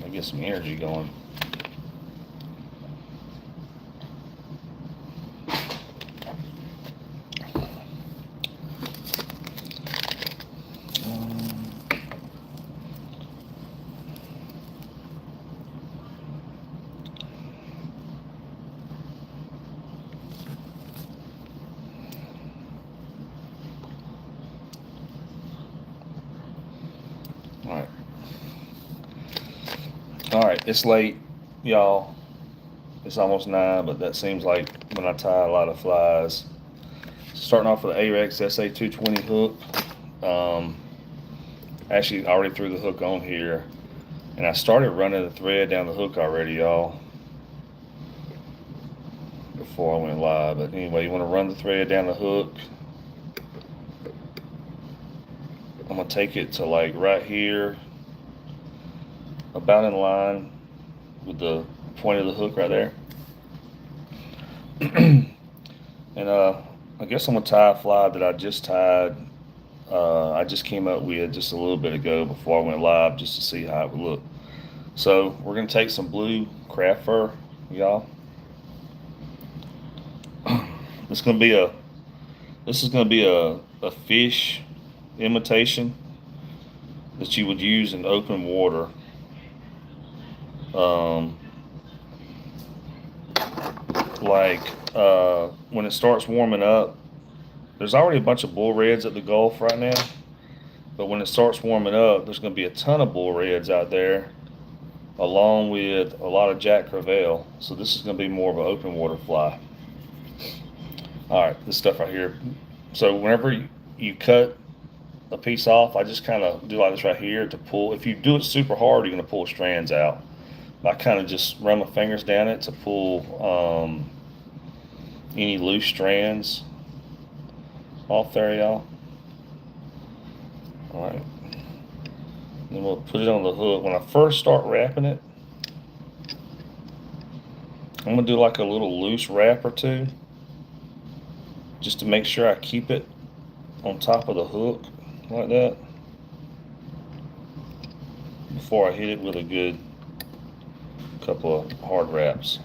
I get some energy going. All right, it's late, y'all. It's almost 9, but that seems like when I tie a lot of flies. Starting off with the Arex SA220 hook. Actually, I already threw the hook on here, and I started running the thread down the hook already, y'all, before I went live. But anyway, you want to run the thread down the hook. I'm gonna take it to like right here, about in line with the point of the hook right there. And I guess I'm gonna tie a fly that I just tied. I just came up with just a little bit ago before I went live, just to see how it would look. So we're gonna take some blue craft fur, y'all. This is gonna be a fish imitation that you would use in open water. When it starts warming up, there's already a bunch of bull reds at the Gulf right now, but when it starts warming up, there's going to be a ton of bull reds out there, along with a lot of Jack Crevalle. So this is going to be more of an open water fly. All right, this stuff right here. So whenever you cut a piece off, I just kind of do like this right here to pull. If you do it super hard, you're going to pull strands out. I kind of just run my fingers down it to pull any loose strands off there, y'all. All right. Then we'll put it on the hook. When I first start wrapping it, I'm going to do like a little loose wrap or two, just to make sure I keep it on top of the hook like that before I hit it with a good couple of hard wraps.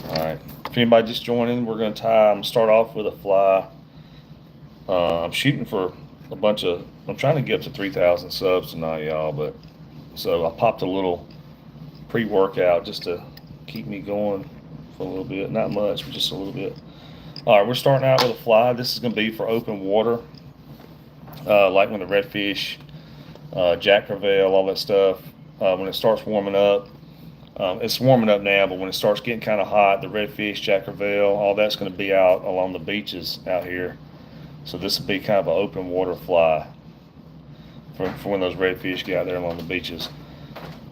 Alright, if anybody just joining, we're going to tie. I'm going to start off with a fly. I'm shooting for I'm trying to get up to 3,000 subs tonight, y'all, but so I popped a little pre-workout just to keep me going for a little bit. Not much, but just a little bit. Alright, we're starting out with a fly. This is going to be for open water, like when the redfish, Jack Crevalle, all that stuff. When it starts warming up, it's warming up now, but when it starts getting kind of hot, the redfish, Jack Crevalle, all that's going to be out along the beaches out here. So this will be kind of an open water fly for when those redfish get out there along the beaches.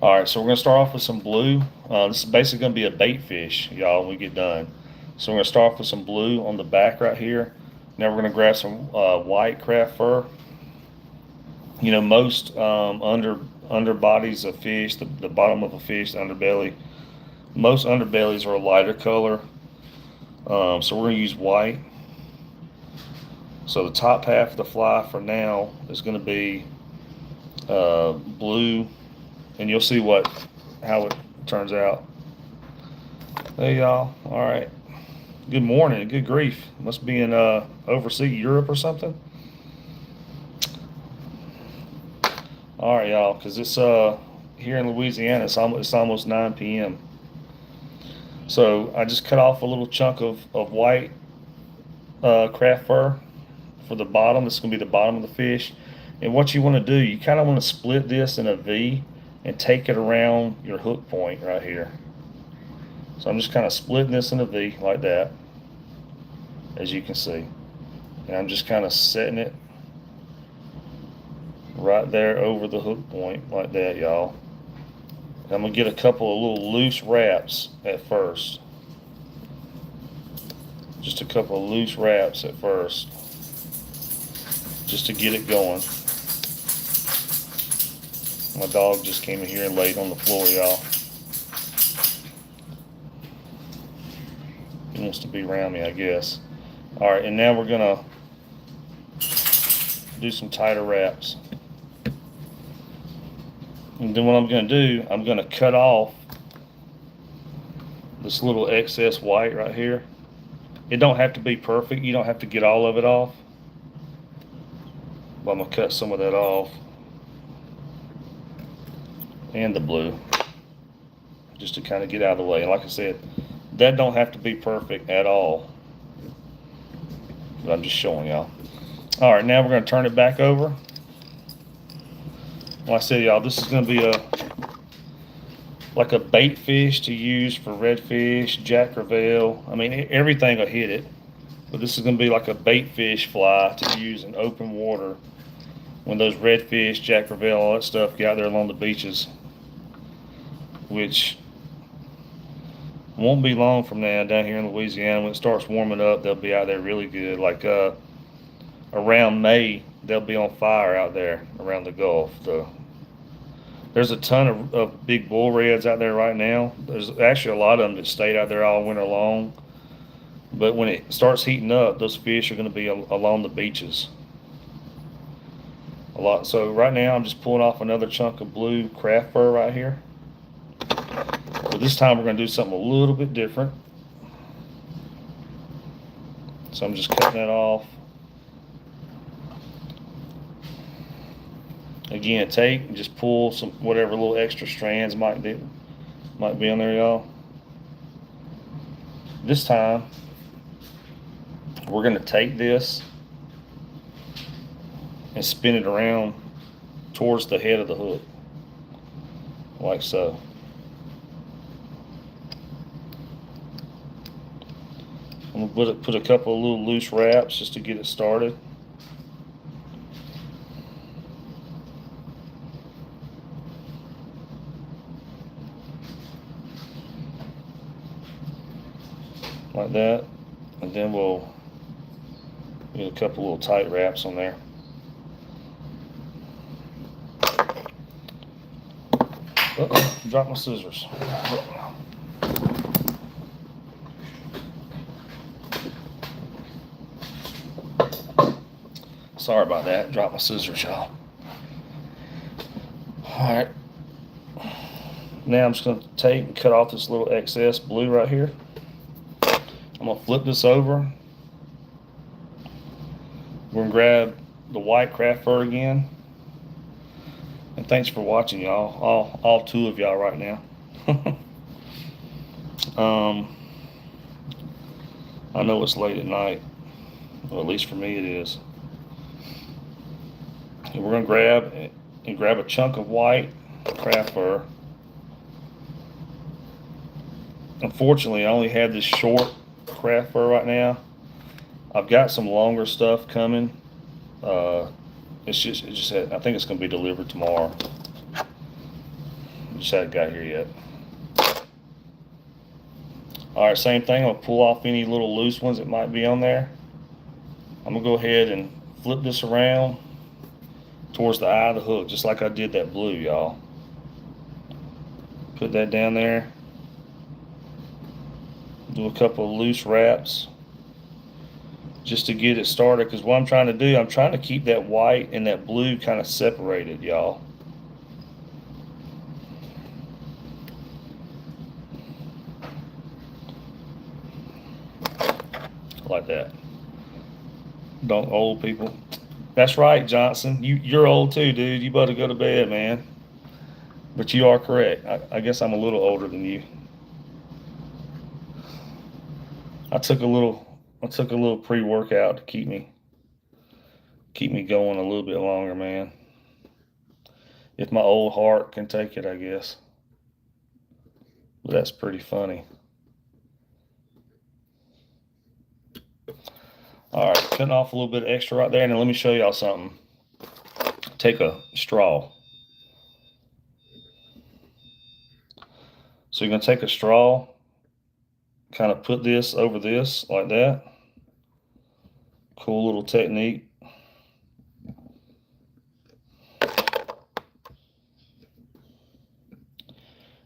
All right, so we're going to start off with some blue. This is basically going to be a bait fish, y'all, when we get done. So we're going to start off with some blue on the back right here. Now we're going to grab some white craft fur. You know, most underbodies of fish, the bottom of a fish, the underbelly, most underbellies are a lighter color. So we're going to use white. So the top half of the fly for now is going to be blue, and you'll see how it turns out. Hey y'all, all right. Good morning, good grief. Must be in overseas Europe or something. All right, y'all, because it's here in Louisiana, it's almost 9 p.m. So I just cut off a little chunk of white craft fur for the bottom. This is going to be the bottom of the fish. And what you want to do, you kind of want to split this in a V and take it around your hook point right here. So I'm just kind of splitting this in a V like that, as you can see. And I'm just kind of setting it right there over the hook point like that, y'all. I'm going to get a couple of little loose wraps at first. Just a couple of loose wraps at first, just to get it going. My dog just came in here and laid on the floor, y'all. He wants to be around me, I guess. All right, and now we're gonna do some tighter wraps. And then what I'm gonna do, I'm gonna cut off this little excess white right here. It don't have to be perfect. You don't have to get all of it off. But I'm gonna cut some of that off. And the blue. Just to kind of get out of the way. And like I said, that don't have to be perfect at all. But I'm just showing y'all. All right, now we're gonna turn it back over. Like I said, y'all, this is gonna be like a bait fish to use for redfish, jack crevalle. I mean, everything will hit it. But this is gonna be like a baitfish fly to use in open water when those redfish, jack crevalle, all that stuff get out there along the beaches. Which won't be long from now down here in Louisiana. When it starts warming up, they'll be out there really good. Like around May, they'll be on fire out there around the Gulf. There's a ton of big bull reds out there right now. There's actually a lot of them that stayed out there all winter long. But when it starts heating up, those fish are going to be along the beaches a lot. So right now, I'm just pulling off another chunk of blue craft fur right here. But this time we're going to do something a little bit different. So I'm just cutting that off. Again, take and just pull some whatever little extra strands might be on there, y'all. This time we're going to take this and spin it around towards the head of the hook, like so. I'm going to put a couple of little loose wraps just to get it started. Like that. And then we'll get a couple little tight wraps on there. Uh-oh, dropped my scissors. Sorry about that. Dropped my scissors, y'all. Alright. Now I'm just going to take and cut off this little excess blue right here. I'm going to flip this over. We're going to grab the white craft fur again. And thanks for watching, y'all. All two of y'all right now. I know it's late at night. Well, at least for me it is. And we're going to grab a chunk of white craft fur. Unfortunately, I only have this short craft fur right now. I've got some longer stuff coming. I think it's going to be delivered tomorrow. Just haven't got here yet. All right, same thing. I'm going to pull off any little loose ones that might be on there. I'm going to go ahead and flip this around towards the eye of the hook, just like I did that blue, y'all. Put that down there. Do a couple of loose wraps just to get it started, because what I'm trying to do, I'm trying to keep that white and that blue kind of separated, y'all. Like that. Don't old people. That's right, Johnson. You're old too, dude. You better go to bed, man. But you are correct. I guess I'm a little older than you. I took a little pre-workout to keep me going a little bit longer, man. If my old heart can take it, I guess. But that's pretty funny. All right, cutting off a little bit extra right there, and then let me show y'all something. Take a straw. So you're gonna take a straw, kind of put this over this like that. Cool little technique.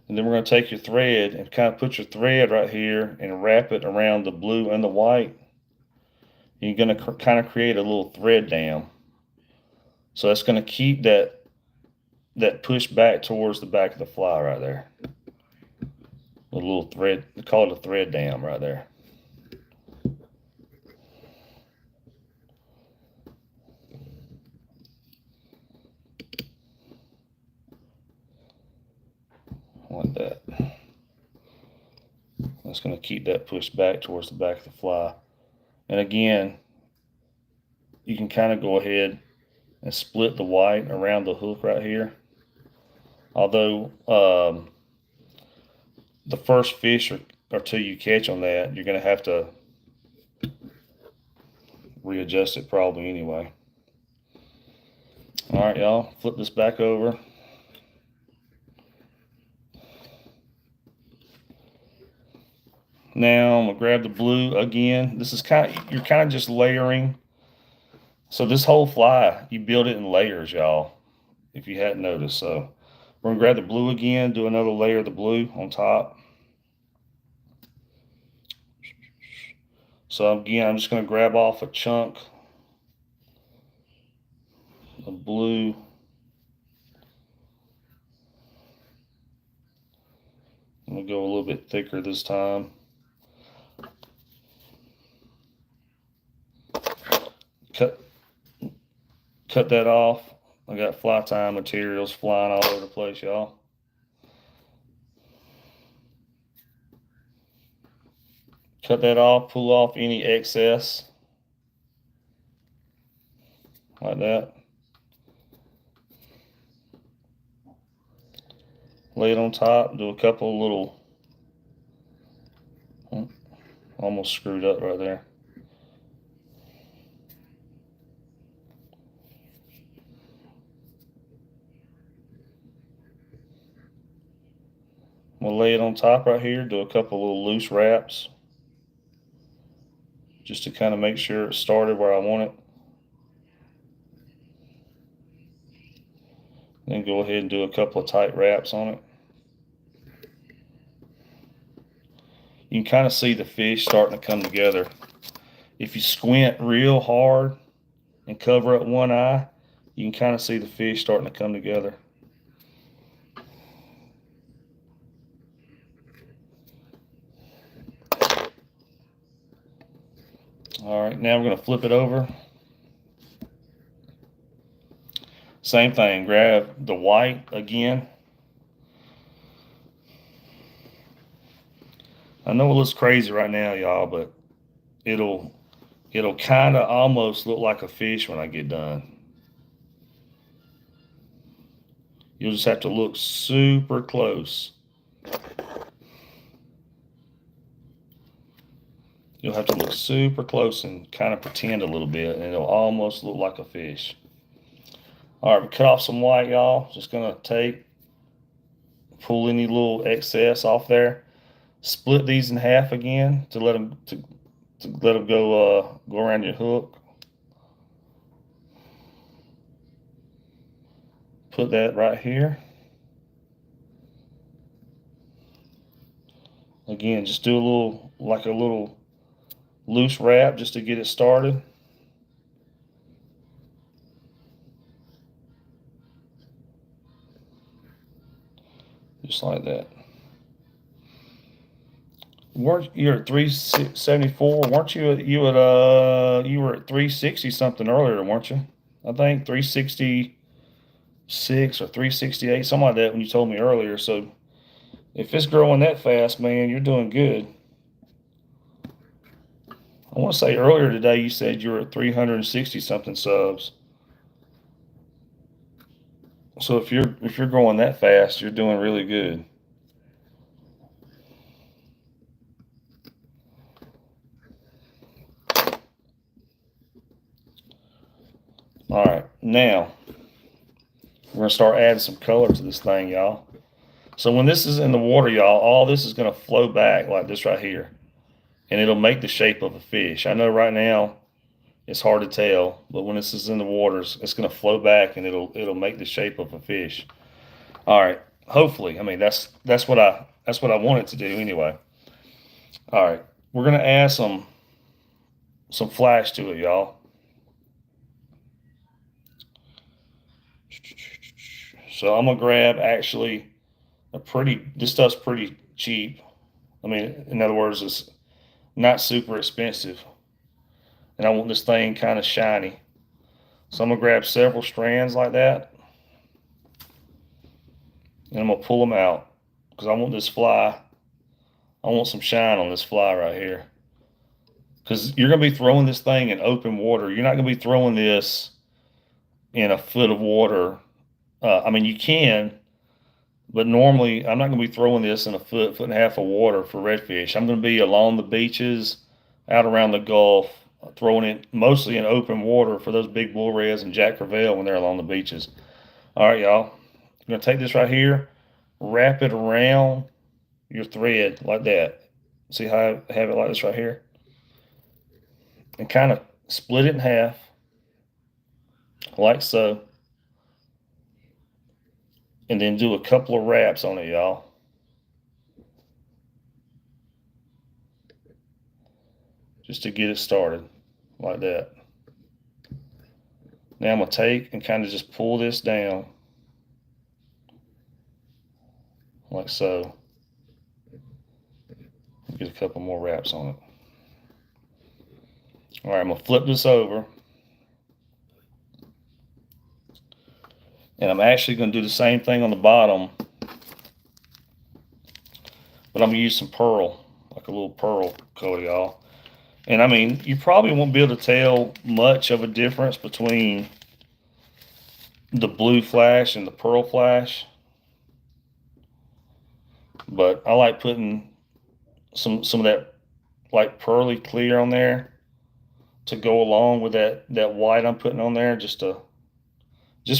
And then we're going to take your thread and kind of put your thread right here and wrap it around the blue and the white. You're going to kind of create a little thread dam. So that's going to keep that push back towards the back of the fly right there. A little thread, they call it a thread dam right there. Like that. That's going to keep that pushed back towards the back of the fly. And again, you can kind of go ahead and split the white around the hook right here. Although the first fish or two you catch on that, you're going to have to readjust it probably anyway. All right, y'all, flip this back over. Now I'm gonna grab the blue again. This is you're kind of just layering. So this whole fly, you build it in layers, y'all, if you hadn't noticed. So we're gonna grab the blue again, do another layer of the blue on top. So again, I'm just gonna grab off a chunk of blue. I'm gonna go a little bit thicker this time. Cut that off. I got fly tying materials flying all over the place, y'all. Cut that off, pull off any excess. Like that. Lay it on top, do a couple little, almost screwed up right there. We'll lay it on top right here, do a couple little loose wraps, just to kind of make sure it started where I want it. Then go ahead and do a couple of tight wraps on it. You can kind of see the fish starting to come together. If you squint real hard and cover up one eye, you can kind of see the fish starting to come together. All right, now we're going to flip it over. Same thing, grab the white again. I know it looks crazy right now, y'all, but it'll kind of almost look like a fish when I get done. You'll just have to look super close. You'll have to look super close and kind of pretend a little bit, and it'll almost look like a fish. All right, we cut off some white, y'all. Just gonna pull any little excess off there. Split these in half again to let them go around your hook. Put that right here. Again, just do a little loose wrap just to get it started. Just like that. You're at 374? Weren't you you were at 360 something earlier, weren't you? I think 366 or 368, something like that when you told me earlier. So if it's growing that fast, man, you're doing good. I want to say earlier today you said you were at 360 something subs. So if you're growing that fast, you're doing really good. All right, now we're gonna start adding some color to this thing, y'all. So when this is in the water, y'all, all this is gonna flow back like this right here, and it'll make the shape of a fish. I know right now it's hard to tell, but when this is in the waters, it's gonna flow back and it'll make the shape of a fish. All right, Hopefully, I mean that's what I want it to do anyway. All right, we're gonna add some flash to it, y'all. So I'm gonna grab actually a pretty. This stuff's pretty cheap. I mean, in other words, it's not super expensive, and I want this thing kind of shiny. So I'm gonna grab several strands like that, and I'm gonna pull them out because I want this fly. I want some shine on this fly right here. Because you're gonna be throwing this thing in open water. You're not gonna be throwing this in a foot of water. I mean, you can, but normally I'm not gonna be throwing this in a foot and a half of water for redfish. I'm gonna be along the beaches, out around the Gulf, throwing it mostly in open water for those big bull reds and jack crevalle when they're along the beaches. All right, y'all. I'm gonna take this right here, wrap it around your thread like that. See how I have it like this right here? And kind of split it in half, like so. And then do a couple of wraps on it, y'all. Just to get it started, like that. Now I'm going to take and kind of just pull this down, like so. Get a couple more wraps on it. All right, I'm going to flip this over. And I'm actually going to do the same thing on the bottom, but I'm going to use some pearl, like a little pearl color, y'all. And I mean, you probably won't be able to tell much of a difference between the blue flash and the pearl flash, but I like putting some of that like pearly clear on there to go along with that white I'm putting on there, just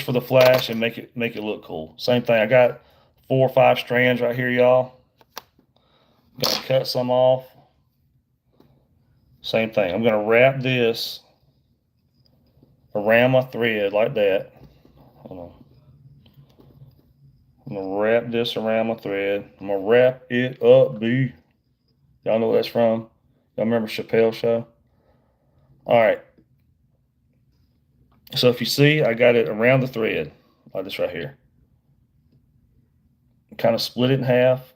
for the flash and make it look cool. Same thing. I got 4 or 5 strands right here, y'all. Gonna cut some off. Same thing. I'm gonna wrap this around my thread like that. Hold on. I'm gonna wrap this around my thread. I'm gonna wrap it up, B. Y'all know what that's from? Y'all remember Chappelle Show? All right. So if you see, I got it around the thread like this right here. Kind of split it in half.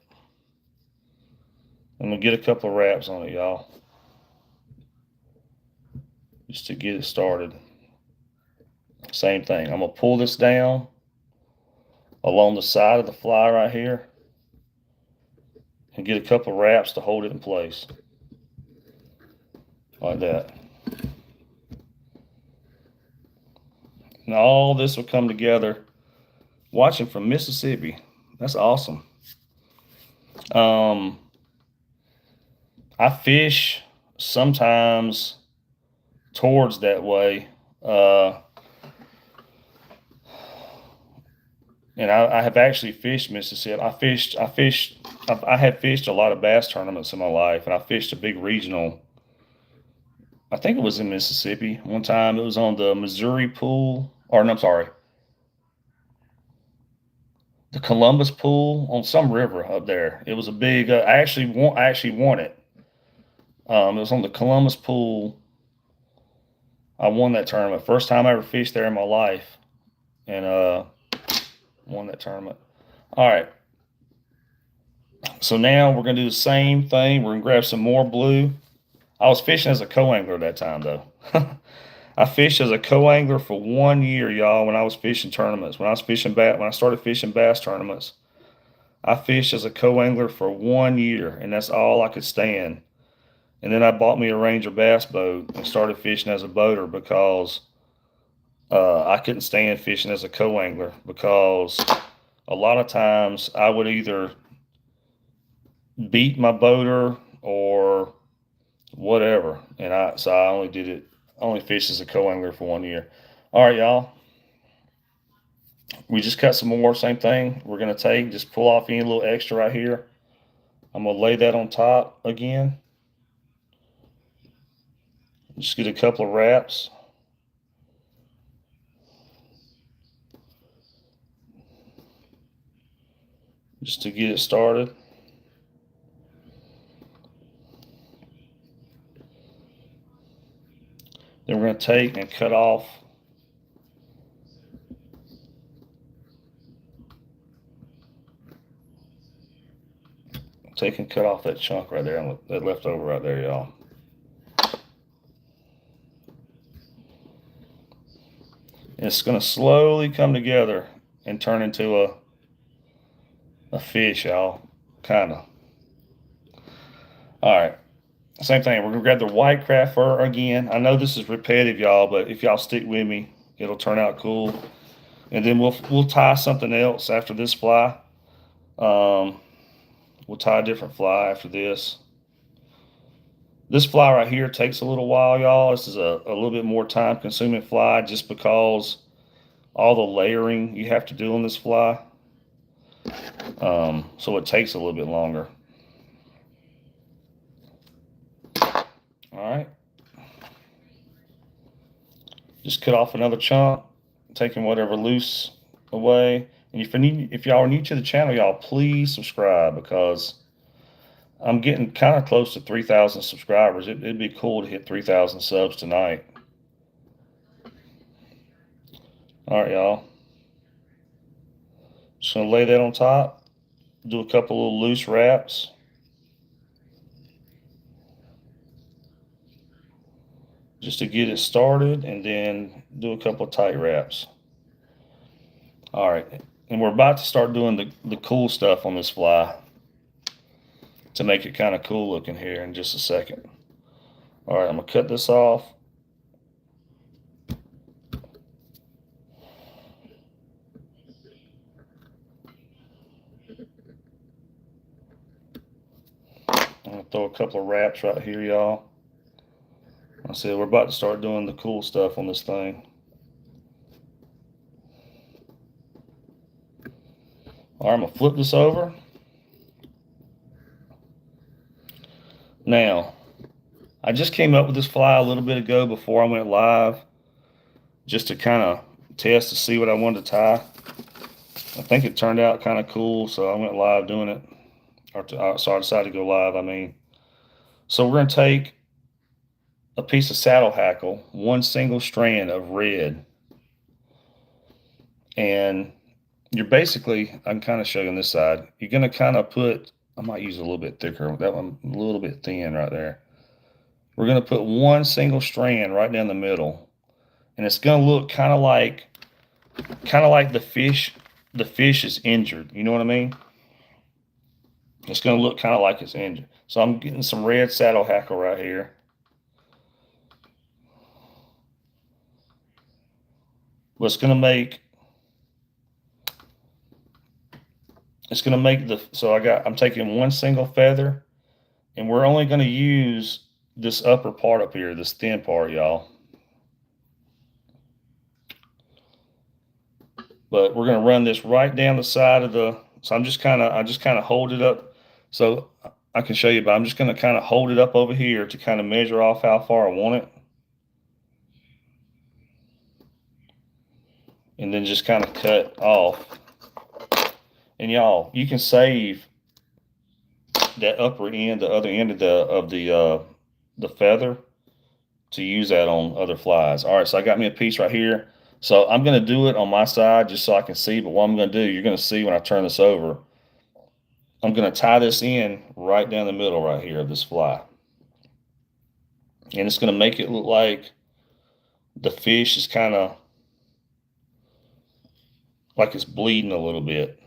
I'm gonna get a couple of wraps on it, y'all, just to get it started. Same thing. I'm gonna pull this down along the side of the fly right here and get a couple of wraps to hold it in place, like that. And all this will come together. Watching from Mississippi. That's awesome. Um, I fish sometimes towards that way. And I have actually fished Mississippi. I have fished a lot of bass tournaments in my life, and I fished a big regional. I think it was in Mississippi one time. It was on the Missouri pool, or no, I'm sorry, the Columbus pool on some river up there. It was a big. I actually won it. It was on the Columbus pool. I won that tournament. First time I ever fished there in my life, and won that tournament. All right. So now we're gonna do the same thing. We're gonna grab some more blue. I was fishing as a co-angler that time though. I fished as a co-angler for 1 year, y'all. When I was fishing tournaments, when I started fishing bass tournaments, I fished as a co-angler for 1 year, and that's all I could stand. And then I bought me a Ranger bass boat and started fishing as a boater because I couldn't stand fishing as a co-angler because a lot of times I would either beat my boater or whatever, and I only fished as a co-angler for 1 year. All right, y'all. We just cut some more. Same thing. We're gonna just pull off any little extra right here. I'm gonna lay that on top again. Just get a couple of wraps. just to get it started. Then we're going to take and cut off that chunk right there, that left over right there, y'all. And it's going to slowly come together and turn into a fish, y'all. Kind of. All right. Same thing. We're going to grab the white craft fur again. I know this is repetitive, y'all, but if y'all stick with me, it'll turn out cool. And then we'll tie something else after this fly. We'll tie a different fly after this. This fly right here takes a little while, y'all. This is a little bit more time consuming fly just because all the layering you have to do on this fly. So it takes a little bit longer. All right. Just cut off another chunk, taking whatever loose away. And if y'all are new to the channel, y'all please subscribe, because I'm getting kind of close to 3,000 subscribers. It'd be cool to hit 3,000 subs tonight. All right, y'all. Just gonna lay that on top. Do a couple little loose wraps. Just to get it started, and then do a couple of tight wraps. All right, and we're about to start doing the cool stuff on this fly to make it kind of cool looking here in just a second. All right, I'm gonna cut this off. I'm gonna throw a couple of wraps right here, y'all. I said we're about to start doing the cool stuff on this thing. All right, I'm gonna flip this over. Now, I just came up with this fly a little bit ago before I went live, just to kind of test to see what I wanted to tie. I think it turned out kind of cool, so I went live doing it. So I decided to go live, I mean. So we're gonna take a piece of saddle hackle, one single strand of red, and you're basically, I can kind of show you on this side, you're going to kind of put, I might use a little bit thicker, that one a little bit thin right there. We're going to put one single strand right down the middle, and it's going to look kind of like the fish is injured, you know what I mean? It's going to look kind of like it's injured. So I'm getting some red saddle hackle right here. What's going to make so I'm taking one single feather, and we're only going to use this upper part up here, this thin part, y'all. But we're going to run this right down the side of so I just kind of hold it up so I can show you, but I'm just going to kind of hold it up over here to kind of measure off how far I want it. And then just kind of cut off. And y'all, you can save that upper end, the other end of the feather, to use that on other flies. All right, so I got me a piece right here. So I'm going to do it on my side just so I can see, but what I'm going to do, you're going to see when I turn this over, I'm going to tie this in right down the middle right here of this fly. And it's going to make it look like the fish is kind of like it's bleeding a little bit.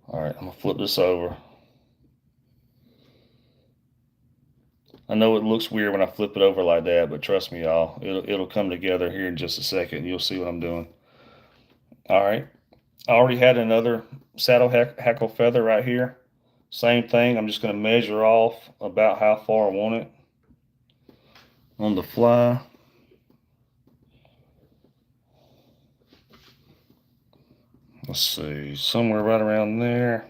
All right, I'm going to flip this over. I know it looks weird when I flip it over like that, but trust me, y'all, it'll come together here in just a second. You'll see what I'm doing. All right, I already had another saddle hackle feather right here. Same thing, I'm just going to measure off about how far I want it on the fly. Let's see, somewhere right around there.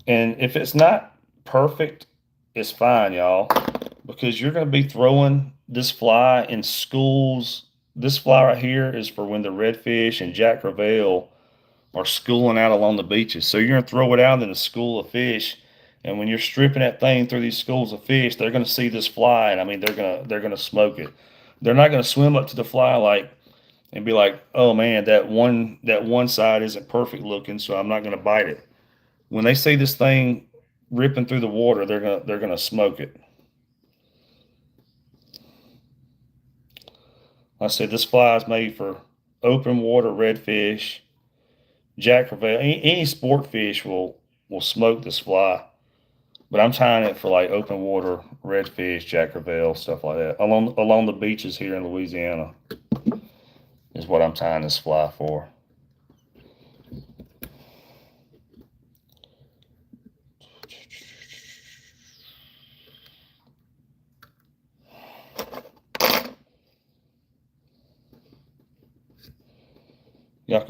And if it's not perfect, it's fine, y'all, because you're going to be throwing this fly in schools. This fly right here is for when the redfish and Jack Crevalle are schooling out along the beaches. So you're going to throw it out in a school of fish, and when you're stripping that thing through these schools of fish, they're going to see this fly, and I mean they're going to smoke it. They're not going to swim up to the fly like and be like, "Oh man, that one side isn't perfect looking, so I'm not going to bite it." When they see this thing ripping through the water, they're gonna smoke it. Like I said, this fly is made for open water redfish, Jack Crevalle. Any sport fish will smoke this fly, but I'm tying it for like open water redfish, Jack Crevalle, stuff like that. Along the beaches here in Louisiana is what I'm tying this fly for.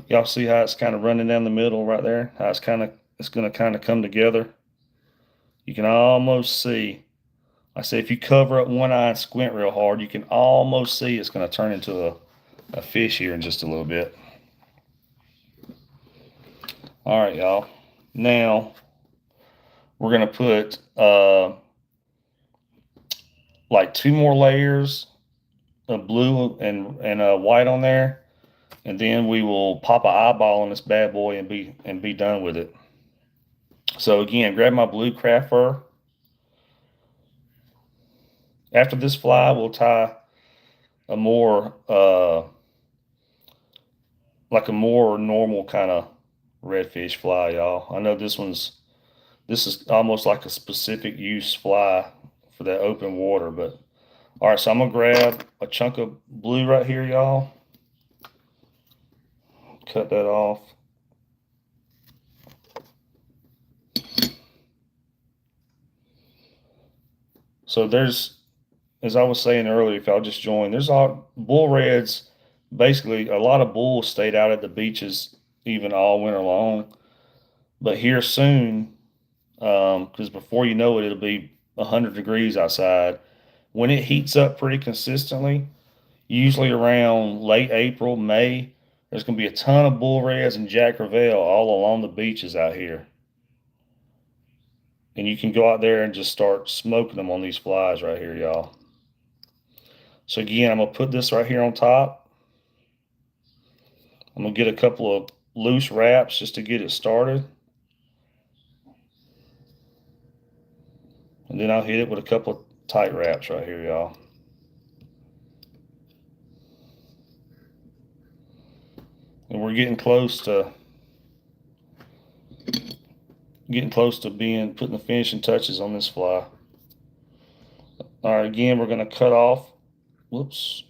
Y'all see how it's kind of running down the middle right there? How it's gonna kind of come together. You can almost see. I say if you cover up one eye and squint real hard, you can almost see it's going to turn into a fish here in just a little bit. All right, y'all. Now we're going to put like two more layers of blue and white on there, and then we will pop an eyeball on this bad boy and be done with it. So again, grab my blue craft fur. After this fly, we'll tie a more like a more normal kind of redfish fly, y'all. I know this is almost like a specific use fly for that open water, but all right, so I'm gonna grab a chunk of blue right here, y'all. Cut that off. So there's, as I was saying earlier, if y'all just joined, there's all bull reds. Basically, a lot of bulls stayed out at the beaches even all winter long. But here soon, because before you know it, it'll be 100 degrees outside. When it heats up pretty consistently, usually around late April, May, there's going to be a ton of bull reds and Jack Crevalle all along the beaches out here. And you can go out there and just start smoking them on these flies right here, y'all. So again, I'm going to put this right here on top. I'm going to get a couple of loose wraps just to get it started. And then I'll hit it with a couple of tight wraps right here, y'all. And we're getting close to being putting the finishing touches on this fly. All right, again, we're going to cut off. Whoops.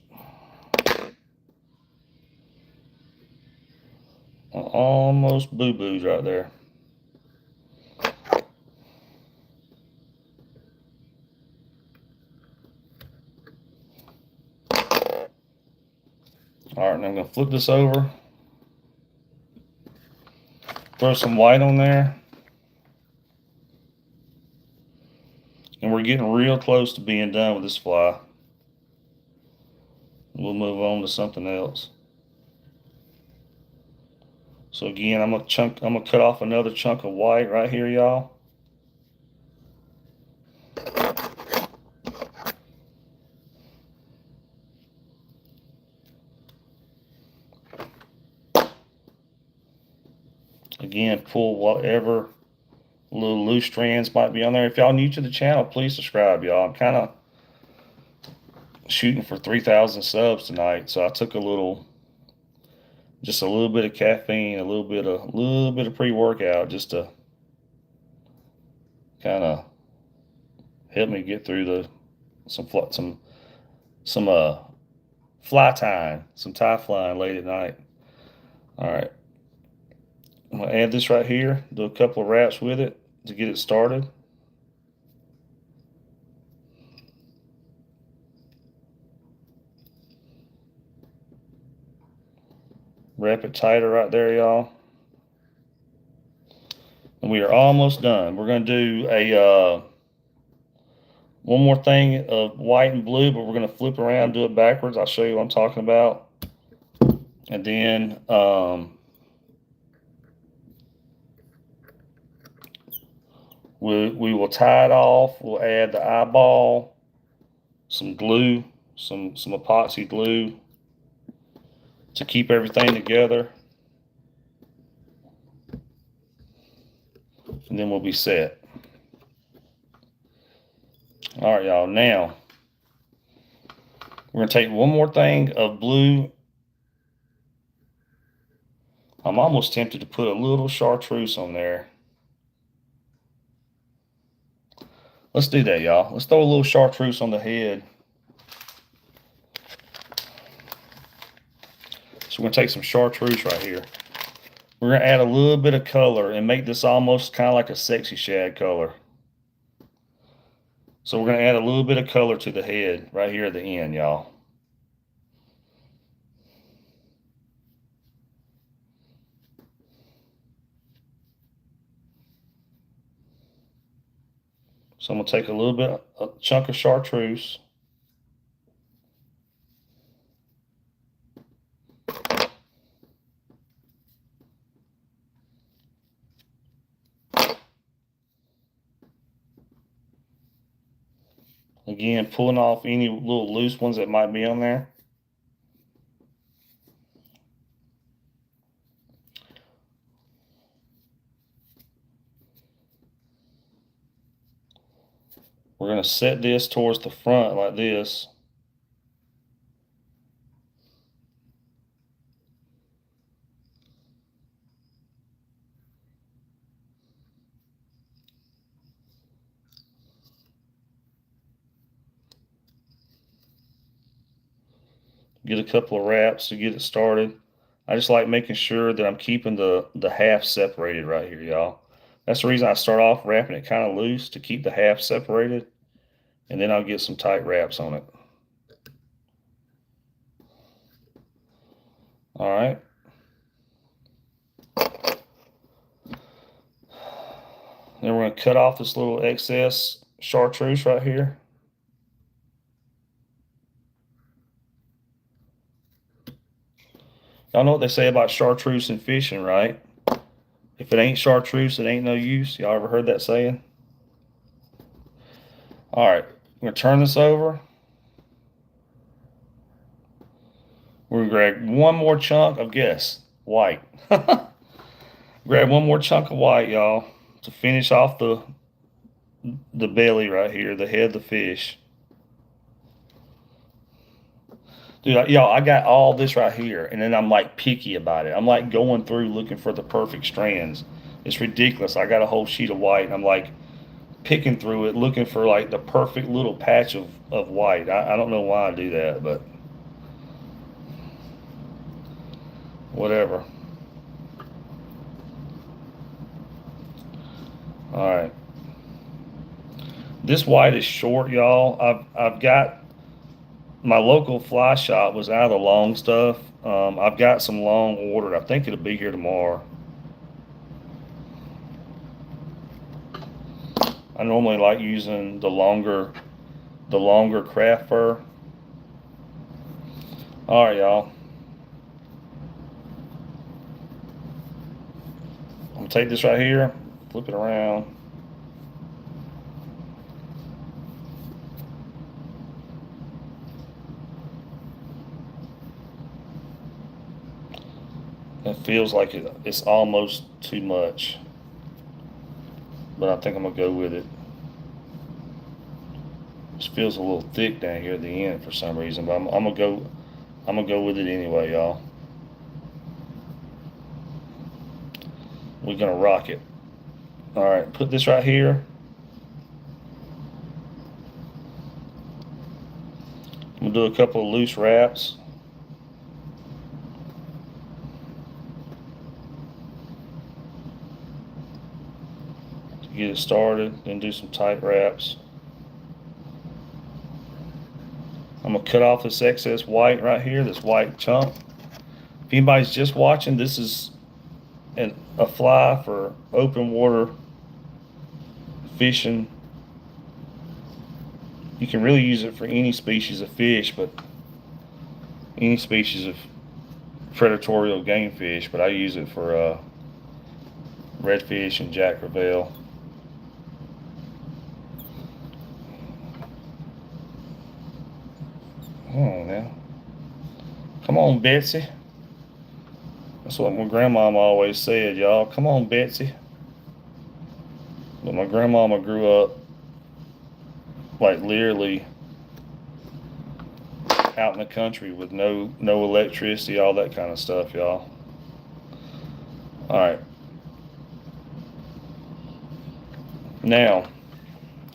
Almost boo-boos right there. All right, now I'm going to flip this over. Throw some white on there. And we're getting real close to being done with this fly. We'll move on to something else. So again, I'm gonna cut off another chunk of white right here, y'all. Again, pull whatever little loose strands might be on there. If y'all new to the channel, please subscribe, y'all. I'm kind of shooting for 3,000 subs tonight, so I took just a little bit of caffeine, a little bit of pre-workout, just to kind of help me get through some fly tying, some tie flying late at night. All right, I'm gonna add this right here. Do a couple of wraps with it to get it started. Wrap it tighter right there, y'all. And we are almost done. We're going to do a one more thing of white and blue, but we're going to flip around and do it backwards. I'll show you what I'm talking about. And then we will tie it off. We'll add the eyeball, some glue, some epoxy glue to keep everything together. And then we'll be set. All right, y'all. Now, we're going to take one more thing of blue. I'm almost tempted to put a little chartreuse on there. Let's do that, y'all. Let's throw a little chartreuse on the head. So we're going to take some chartreuse right here. We're going to add a little bit of color and make this almost kind of like a sexy shad color. So we're going to add a little bit of color to the head right here at the end, y'all. So I'm going to take a little bit, a chunk of chartreuse. Again, pulling off any little loose ones that might be on there. We're going to set this towards the front like this. Get a couple of wraps to get it started. I just like making sure that I'm keeping the half separated right here, y'all. That's the reason I start off wrapping it kind of loose, to keep the half separated, and then I'll get some tight wraps on it. All right. Then we're going to cut off this little excess chartreuse right here. Y'all know what they say about chartreuse and fishing, right? If it ain't chartreuse, it ain't no use. Y'all ever heard that saying? All right, I'm going to turn this over. We're going to grab one more chunk of, guess, white. Grab one more chunk of white, y'all, to finish off the belly right here, the head of the fish. Dude, y'all, I got all this right here, and then I'm like picky about it. I'm like going through looking for the perfect strands. It's ridiculous. I got a whole sheet of white, and I'm like picking through it, looking for like the perfect little patch of white. I don't know why I do that, but whatever. All right. This white is short, y'all. I've got, my local fly shop was out of the long stuff. I've got some long ordered. I think it'll be here tomorrow. I normally like using the longer craft fur. All right, y'all. I'm gonna take this right here, flip it around. It feels like it's almost too much, but I think I'm gonna go with it. This feels a little thick down here at the end for some reason, but I'm gonna go with it anyway, y'all. We're gonna rock it. All right, put this right here. I'm gonna do a couple of loose wraps. Get it started, then do some tight wraps. I'm gonna cut off this excess white right here, this white chunk. If anybody's just watching, this is a fly for open water fishing. You can really use it for any species of fish, but any species of predatory game fish, but I use it for redfish and jack crevalle. Oh, now. Come on, Betsy. That's what my grandmama always said, y'all. Come on, Betsy. But my grandmama grew up like literally out in the country with no electricity, all that kind of stuff, y'all. All right. Now,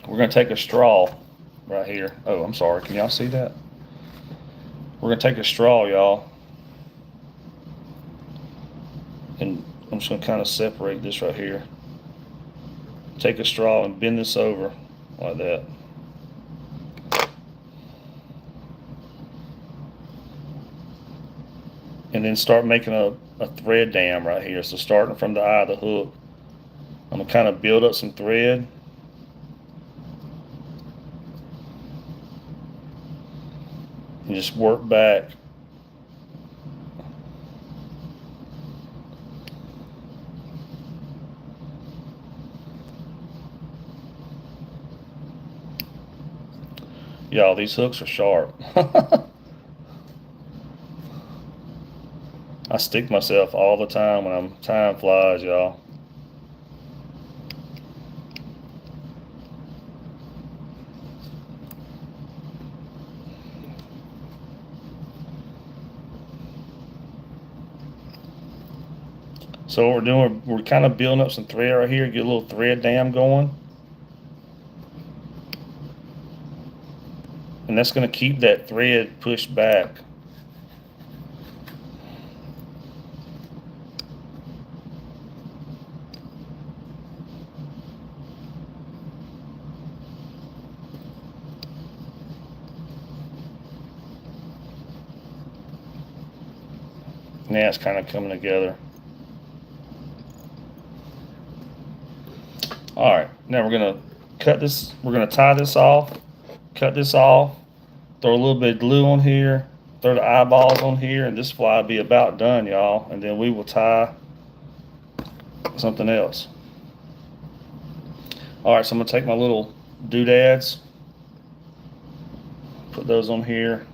we're going to take a straw right here. Oh, I'm sorry. Can y'all see that? We're going to take a straw, y'all. And I'm just going to kind of separate this right here. Take a straw and bend this over like that. And then start making a thread dam right here. So starting from the eye of the hook, I'm going to kind of build up some thread. And just work back. Y'all, these hooks are sharp. I stick myself all the time when I'm tying flies, y'all. So what we're doing, we're kind of building up some thread right here, get a little thread dam going. And that's going to keep that thread pushed back. Now it's kind of coming together. All right, now we're gonna cut this. We're gonna tie this off, cut this off, throw a little bit of glue on here, throw the eyeballs on here, and this fly will be about done, y'all. And then we will tie something else. All right, so I'm gonna take my little doodads, put those on here.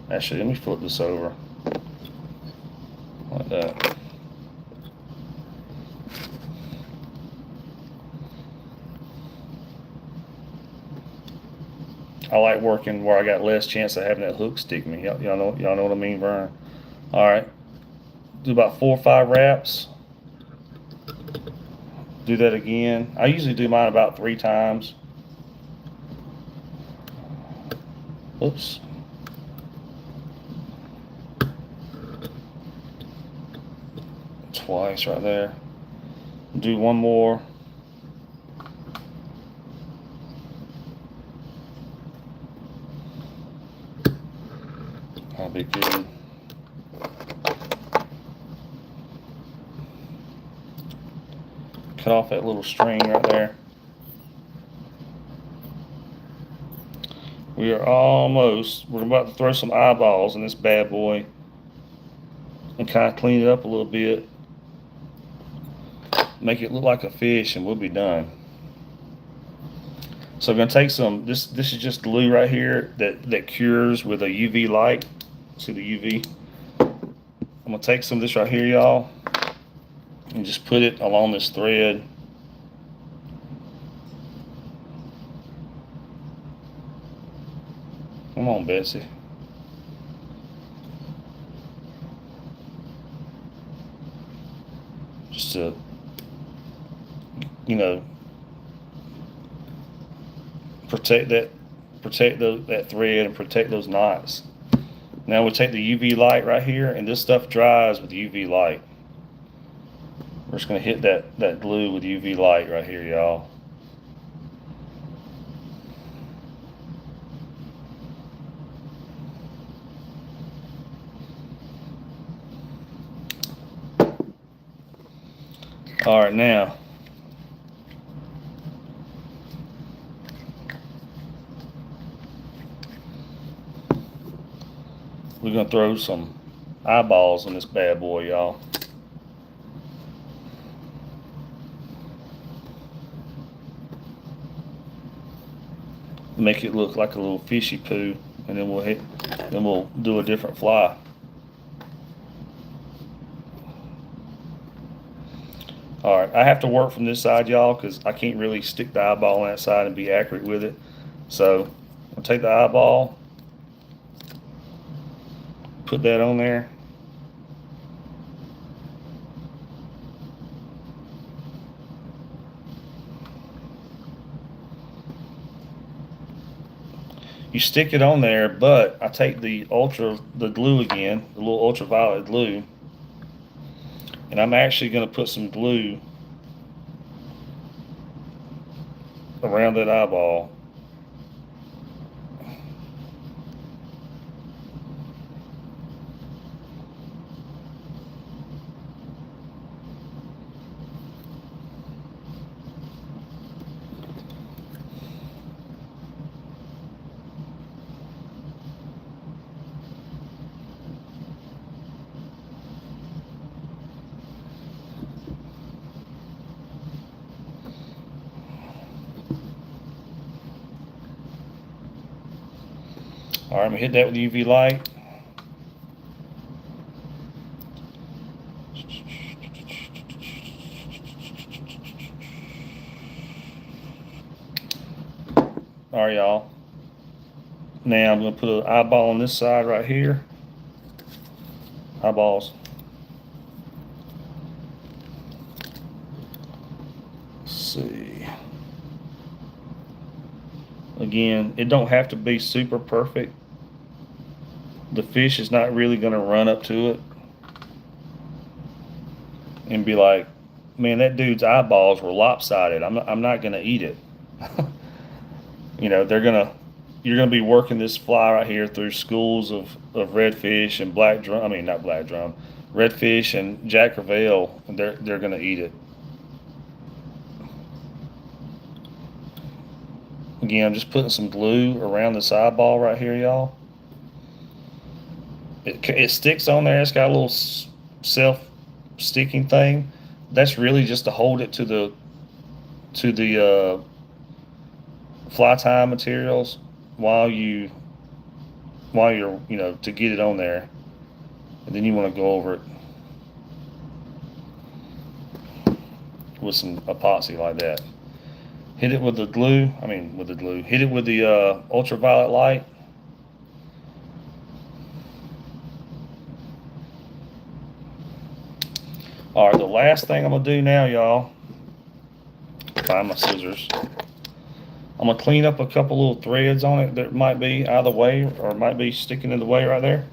Actually, let me flip this over like that. I like working where I got less chance of having that hook stick me. Y'all know what I mean, Vern? All right, do about 4 or 5 wraps. Do that again. I usually do mine about 3 times. Oops. Twice right there. Do one more. That'll be good. Cut off that little string right there. We are almost, we're about to throw some eyeballs in this bad boy and kind of clean it up a little bit. Make it look like a fish and we'll be done. So I'm gonna take some, this is just glue right here that cures with a UV light. See the UV? I'm gonna take some of this right here, y'all, and just put it along this thread. Come on, Betsy. Just to, you know, protect that thread and protect those knots. Now we'll take the UV light right here, and this stuff dries with UV light. We're just gonna hit that glue with UV light right here, y'all. All right, now we're gonna throw some eyeballs on this bad boy, y'all. Make it look like a little fishy poo, and then we'll do a different fly. All right, I have to work from this side, y'all, because I can't really stick the eyeball on that side and be accurate with it. So I'll take the eyeball, put that on there. You stick it on there, but I take the glue again, the little ultraviolet glue, and I'm actually going to put some glue around that eyeball. All right, I'm gonna hit that with the UV light. All right, y'all. Now I'm gonna put an eyeball on this side right here. Eyeballs. Let's see. Again, it don't have to be super perfect. The fish is not really gonna run up to it and be like, man, that dude's eyeballs were lopsided. I'm not gonna eat it. You know, you're gonna be working this fly right here through schools of redfish and black drum. I mean, not black drum, redfish and Jack Crevalle. And they're gonna eat it. Again, I'm just putting some glue around this eyeball right here, y'all. It sticks on there. It's got a little self-sticking thing. That's really just to hold it to the fly tie materials while you're to get it on there, and then you want to go over it with some epoxy like that. Hit it with the glue. Hit it with the ultraviolet light. All right, the last thing I'm gonna do now, y'all. Find my scissors. I'm gonna clean up a couple little threads on it that might be out of the way or might be sticking in the way right there.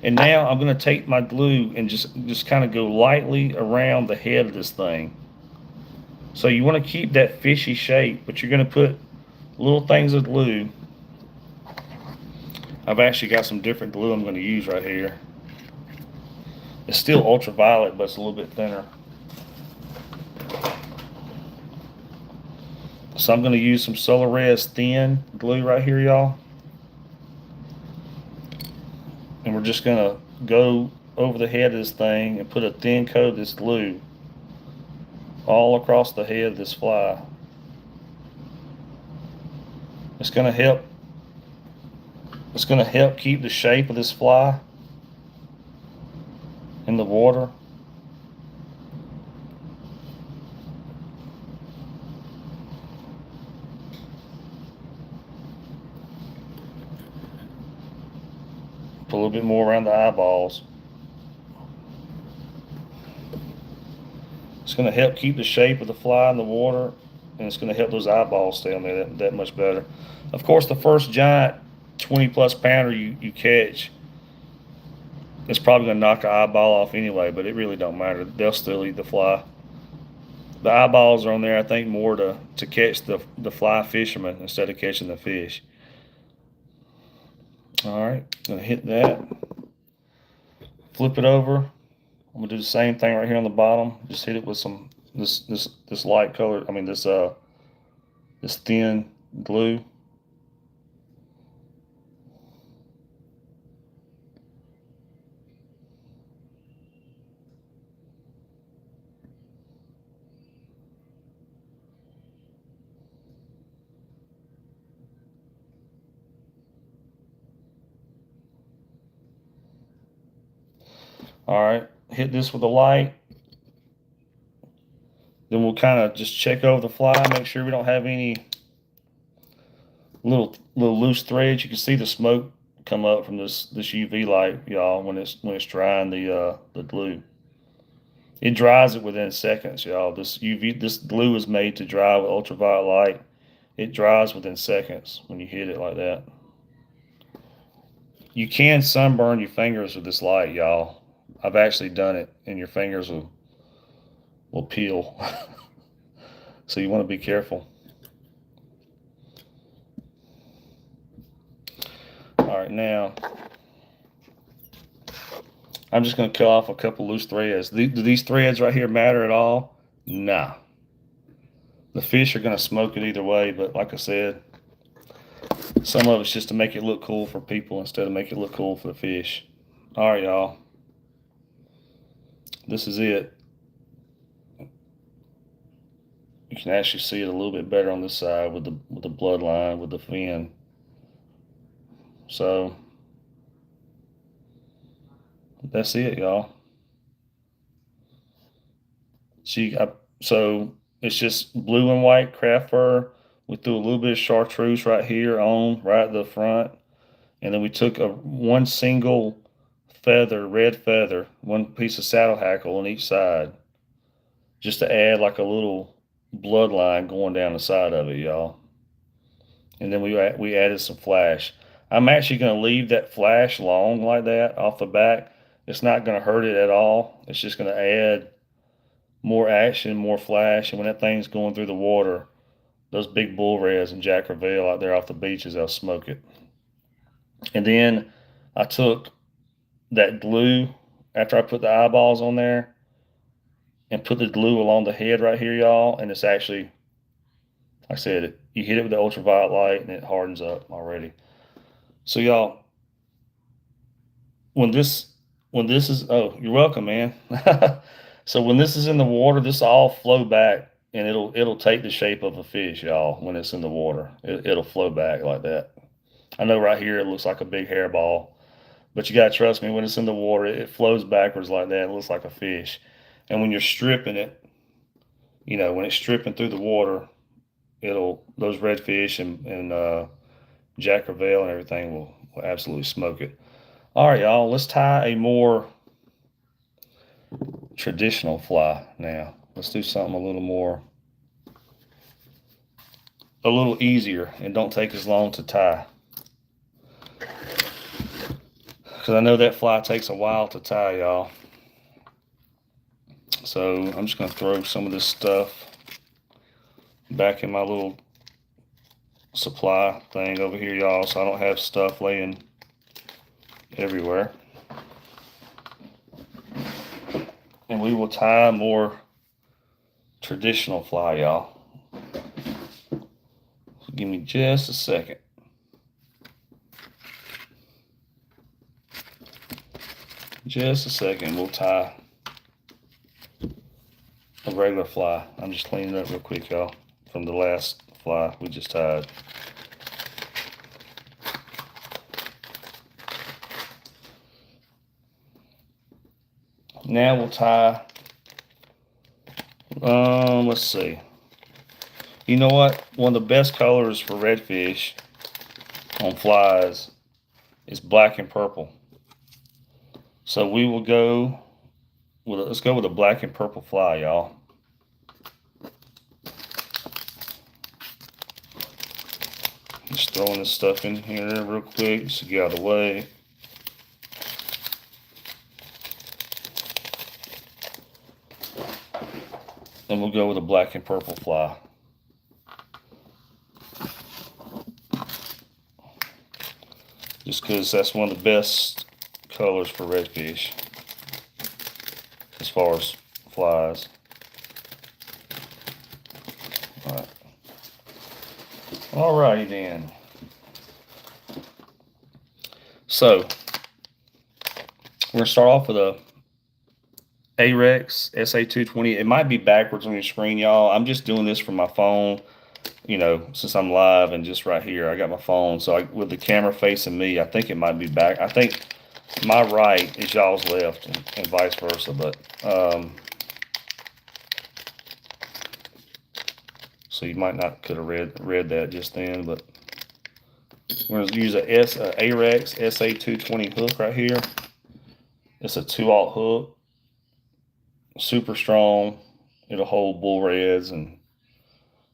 And now I'm gonna take my glue and just kind of go lightly around the head of this thing. So you want to keep that fishy shape, but you're gonna put little things of glue. I've actually got some different glue I'm gonna use right here. It's still ultraviolet, but it's a little bit thinner. So I'm going to use some Solar Res thin glue right here, y'all. And we're just going to go over the head of this thing and put a thin coat of this glue all across the head of this fly. It's going to help keep the shape of this fly in the water. Put a little bit more around the eyeballs. It's going to help keep the shape of the fly in the water, and it's going to help those eyeballs stay on there that much better. Of course, the first giant 20-plus pounder you catch, it's probably going to knock an eyeball off anyway, but it really don't matter. They'll still eat the fly. The eyeballs are on there, I think, more to catch the fly fisherman instead of catching the fish. All right, going to hit that. Flip it over. I'm going to do the same thing right here on the bottom. Just hit it with some this light color. I mean this thin glue. All right, hit this with a light. Then we'll kind of just check over the fly, make sure we don't have any little loose threads. You can see the smoke come up from this UV light, y'all, when it's drying the glue. It dries it within seconds, y'all. This glue is made to dry with ultraviolet light. It dries within seconds when you hit it like that. You can sunburn your fingers with this light, y'all. I've actually done it, and your fingers will peel. So you want to be careful. All right, now I'm just going to cut off a couple loose threads. Do these threads right here matter at all? Nah. The fish are going to smoke it either way, but like I said, some of it's just to make it look cool for people instead of make it look cool for the fish. All right, y'all. This is it. You can actually see it a little bit better on this side with the bloodline, with the fin. So that's it, y'all. So it's just blue and white craft fur. We threw a little bit of chartreuse right here right at the front, and then we took one single feather, red feather, one piece of saddle hackle on each side, just to add like a little bloodline going down the side of it, y'all. And then we added some flash. I'm actually going to leave that flash long like that off the back. It's not going to hurt it at all. It's just going to add more action, more flash, and when that thing's going through the water, those big bull reds and Jack Crevalle out there off the beaches, they'll smoke it. And then I took that glue after I put the eyeballs on there and put the glue along the head right here, y'all, and it's actually, like I said, you hit it with the ultraviolet light and it hardens up already. So y'all, when this is, oh, you're welcome, man. So when this is in the water, this will all flow back, and it'll take the shape of a fish, y'all. When it's in the water, it'll flow back like that. I know right here it looks like a big hairball, but you gotta trust me. When it's in the water, it flows backwards like that. It looks like a fish. And when you're stripping it, when it's stripping through the water, those redfish and Jack Crevalle and everything will absolutely smoke it. All right, y'all. Let's tie a more traditional fly now. Let's do something a little easier and don't take as long to tie. Because I know that fly takes a while to tie, y'all. So I'm just going to throw some of this stuff back in my little supply thing over here, y'all, so I don't have stuff laying everywhere. And we will tie more traditional fly, y'all. So give me just a second. Just a second, we'll tie a regular fly. I'm just cleaning it up real quick, y'all, from the last fly we just tied. Now we'll tie, let's see. You know what? One of the best colors for redfish on flies is black and purple. So we will go let's go with a black and purple fly, y'all. Just throwing this stuff in here real quick just to get out of the way. And we'll go with a black and purple fly. Just because that's one of the best colors for redfish as far as flies. Alrighty then. So we're gonna start off with a Arex SA220. It might be backwards on your screen, y'all. I'm just doing this from my phone, you know, since I'm live and just right here. I got my phone, so with the camera facing me, I think it might be back. I think my right is y'all's left, and vice versa. But so you might not could have read that just then, but we're gonna use a Arex SA220 hook right here. It's a 2/0 hook, super strong. It'll hold bull reds and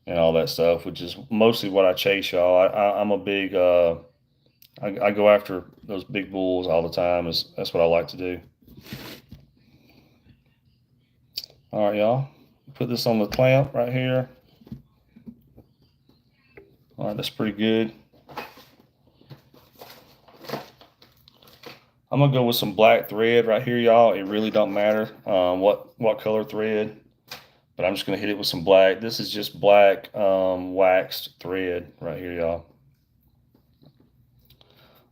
all that stuff, which is mostly what I chase, y'all. I'm a big I go after those big bulls all the time. That's what I like to do. All right, y'all. Put this on the clamp right here. All right, that's pretty good. I'm gonna go with some black thread right here, y'all. It really don't matter what color thread, but I'm just gonna hit it with some black. This is just black waxed thread right here, y'all.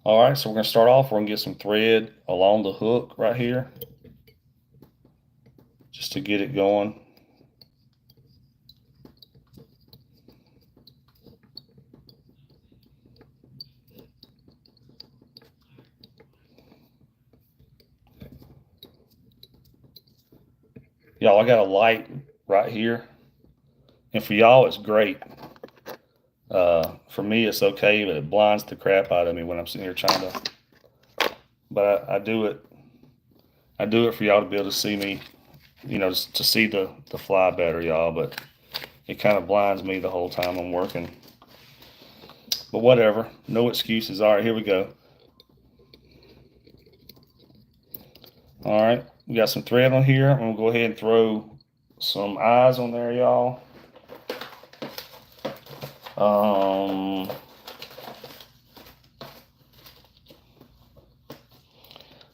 All right, so we're gonna start off. We're gonna get some thread along the hook right here, just to get it going. Y'all, I got a light right here, and for y'all it's great. For me it's okay, but it blinds the crap out of me when I'm sitting here trying to, but I do it for y'all to be able to see me, you know, to see the fly better, y'all, but it kind of blinds me the whole time I'm working. But whatever, no excuses. All right, here we go. All right, we got some thread on here. I'm gonna go ahead and throw some eyes on there, y'all.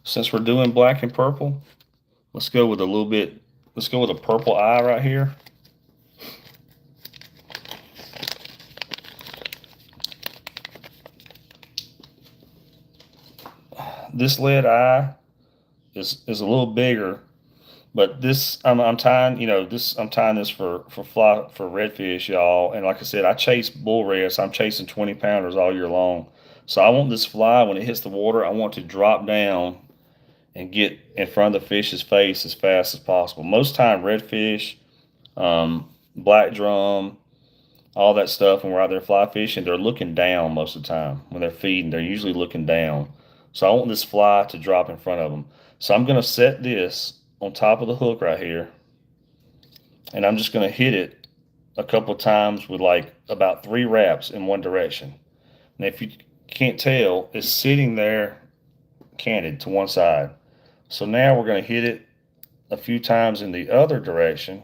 Since we're doing black and purple, let's go with a purple eye right here. This lead eye is a little bigger, but this I'm tying, you know, I'm tying this for redfish, y'all. And like I said, I chase bull reds. So I'm chasing 20-pounders all year long. So I want this fly, when it hits the water, I want to drop down and get in front of the fish's face as fast as possible. Most time redfish, black drum, all that stuff, when we're out there fly fishing, they're looking down most of the time. When they're feeding, they're usually looking down. So I want this fly to drop in front of them. So I'm going to set this on top of the hook right here, and I'm just going to hit it a couple of times with like about 3 wraps in one direction. And if you can't tell, it's sitting there canted to one side. So now we're going to hit it a few times in the other direction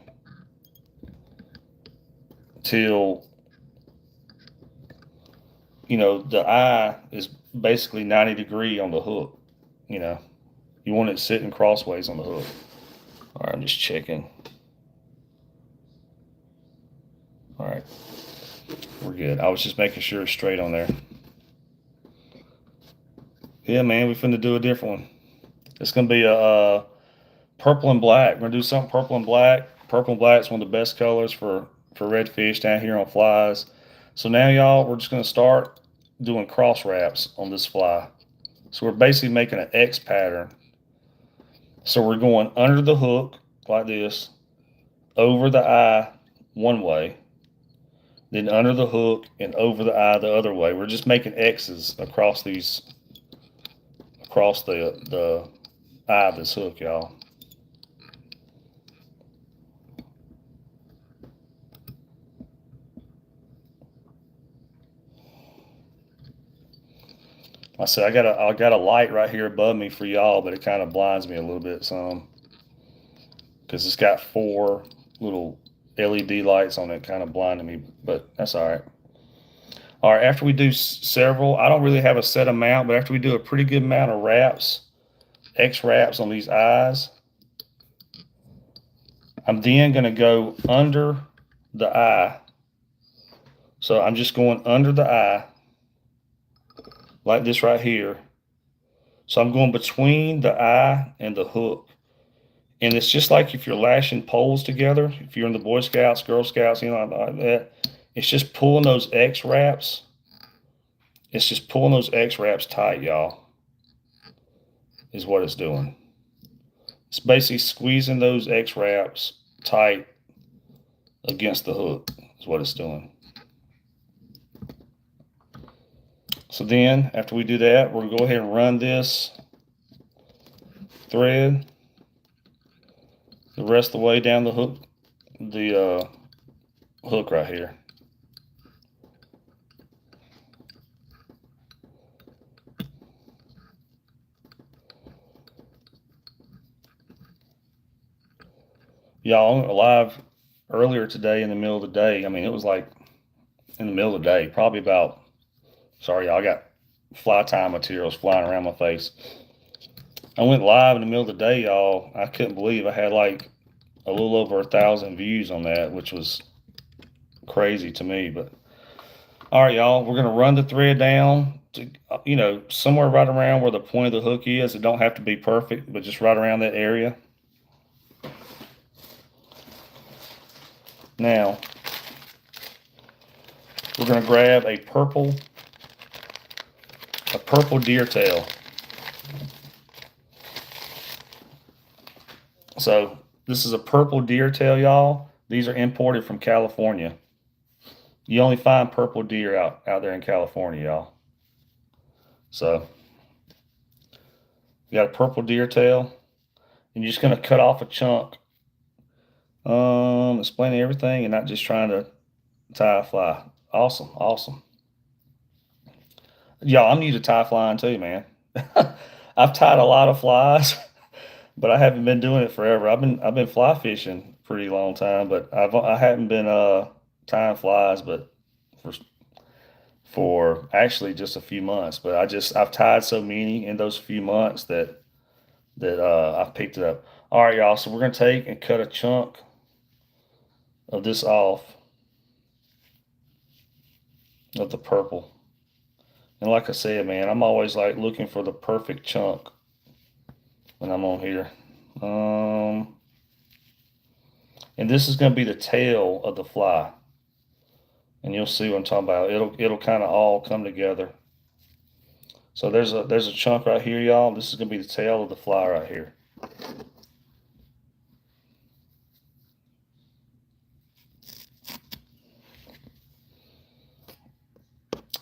till, you know, the eye is basically 90-degree on the hook. You know, you want it sitting crossways on the hook. All right, I'm just checking. All right, we're good. I was just making sure it's straight on there. Yeah, man, we finna do a different one. It's gonna be a purple and black. We're gonna do something purple and black. Purple and black is one of the best colors for redfish down here on flies. So now, y'all, we're just gonna start doing cross wraps on this fly. So we're basically making an X pattern. So we're going under the hook like this, over the eye one way, then under the hook and over the eye the other way. We're just making X's across the eye of this hook, y'all. I said I got a light right here above me for y'all, but it kind of blinds me a little bit some, because it's got 4 little LED lights on it, kind of blinding me, but that's all right. All right, after we do several, I don't really have a set amount, but after we do a pretty good amount of wraps, X wraps on these eyes, I'm then going to go under the eye So I'm just going under the eye, like this right here. So I'm going between the eye and the hook. And it's just like if you're lashing poles together, if you're in the Boy Scouts, Girl Scouts, like that, it's just pulling those X wraps. It's just pulling those X wraps tight, y'all, is what it's doing. It's basically squeezing those X wraps tight against the hook, is what it's doing. So then, after we do that, we're going to go ahead and run this thread the rest of the way down the hook, hook right here. Y'all, I went live earlier today in the middle of the day. I mean, it was like in the middle of the day, probably about, sorry, y'all, I got fly time materials flying around my face. I went live in the middle of the day, y'all. I couldn't believe I had like a little over 1,000 views on that, which was crazy to me. But all right, y'all, we're gonna run the thread down to, somewhere right around where the point of the hook is. It don't have to be perfect, but just right around that area. Now, we're gonna grab a purple deer tail. So this is a purple deer tail, y'all. These are imported from California. You only find purple deer out there in California, y'all. So you got a purple deer tail, and you're just gonna cut off a chunk. Explaining everything and not just trying to tie a fly. Awesome, awesome. Y'all, I'm new to tie flying too, man. I've tied a lot of flies, but I haven't been doing it forever. I've been fly fishing pretty long time, but I haven't been tying flies, but for actually just a few months. But I've tied so many in those few months that I've picked it up. All right, y'all. So we're gonna take and cut a chunk of this off of the purple. And like I said, man, I'm always like looking for the perfect chunk when I'm on here. And this is going to be the tail of the fly. And you'll see what I'm talking about. It'll kind of all come together. So there's a chunk right here, y'all. This is going to be the tail of the fly right here.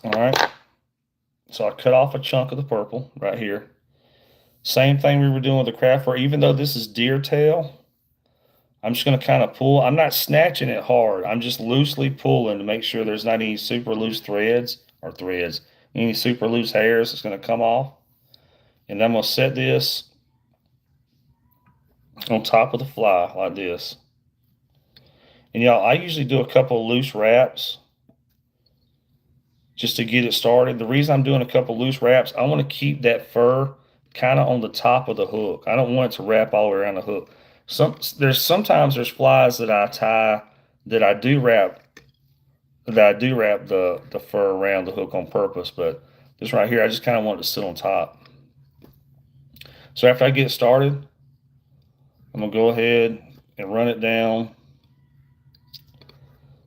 All right. So I cut off a chunk of the purple right here. Same thing we were doing with the craft fur. Even though this is deer tail, I'm just going to kind of pull. I'm not snatching it hard. I'm just loosely pulling to make sure there's not any super loose any super loose hairs that's going to come off. And I'm going to set this on top of the fly like this. And y'all, I usually do a couple of loose wraps just to get it started. The reason I'm doing a couple of loose wraps, I want to keep that fur kind of on the top of the hook. I don't want it to wrap all the way around the hook. Sometimes there's flies that I tie that I do wrap the fur around the hook on purpose, but this right here, I just kind of want it to sit on top. So after I get started, I'm gonna go ahead and run it down.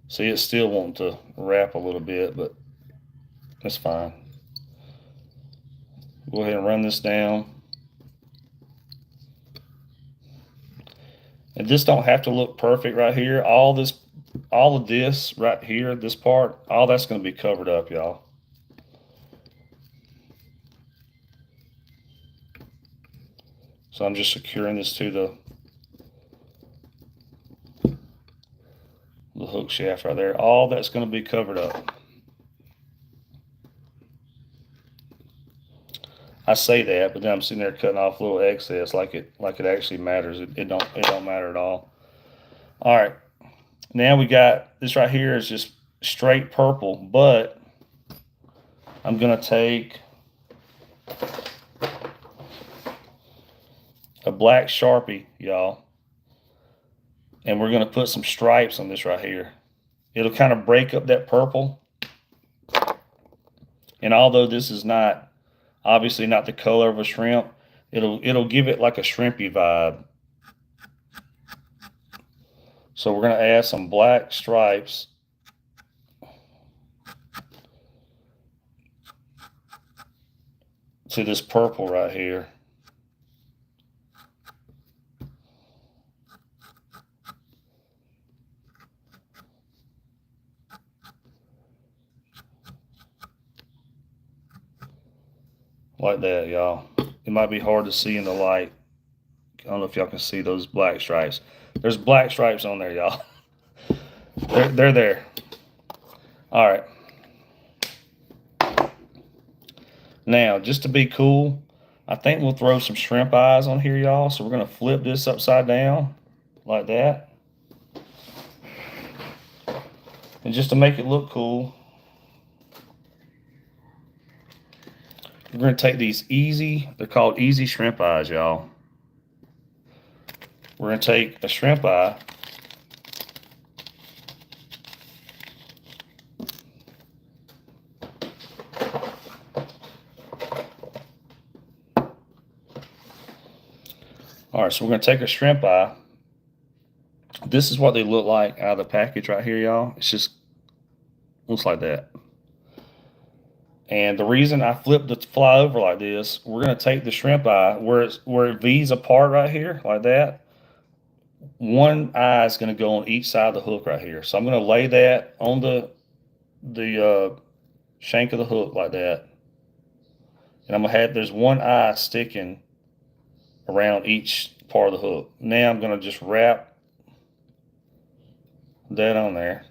See, it's still wanting to wrap a little bit, but that's fine. Go ahead and run this down. And this don't have to look perfect right here. All of this right here, this part, all that's going to be covered up, y'all. So I'm just securing this to the hook shaft right there. All that's going to be covered up. I say that, but then I'm sitting there cutting off a little excess like it actually matters. It don't matter at all. All right. Now we got this right here is just straight purple, but I'm going to take a black Sharpie, y'all, and we're going to put some stripes on this right here. It'll kind of break up that purple, And although this is not obviously not the color of a shrimp, it'll give it like a shrimpy vibe. So we're going to add some black stripes to this purple right here. Like that, y'all. It might be hard to see in the light. I don't know if y'all can see those black stripes. There's black stripes on there, y'all. They're there. All right. Now, just to be cool, I think we'll throw some shrimp eyes on here, y'all. So we're going to flip this upside down like that. And just to make it look cool, we're going to take these they're called easy shrimp eyes, y'all. We're going to take a shrimp eye, all right, so we're going to take a shrimp eye. This is what they look like out of the package right here, y'all. It's just looks like that. And the reason I flipped the fly over like this, we're going to take the shrimp eye where it V's apart right here like that. One eye is going to go on each side of the hook right here. So I'm going to lay that on the shank of the hook like that. And I'm going to have, there's one eye sticking around each part of the hook. Now I'm going to just wrap that on there.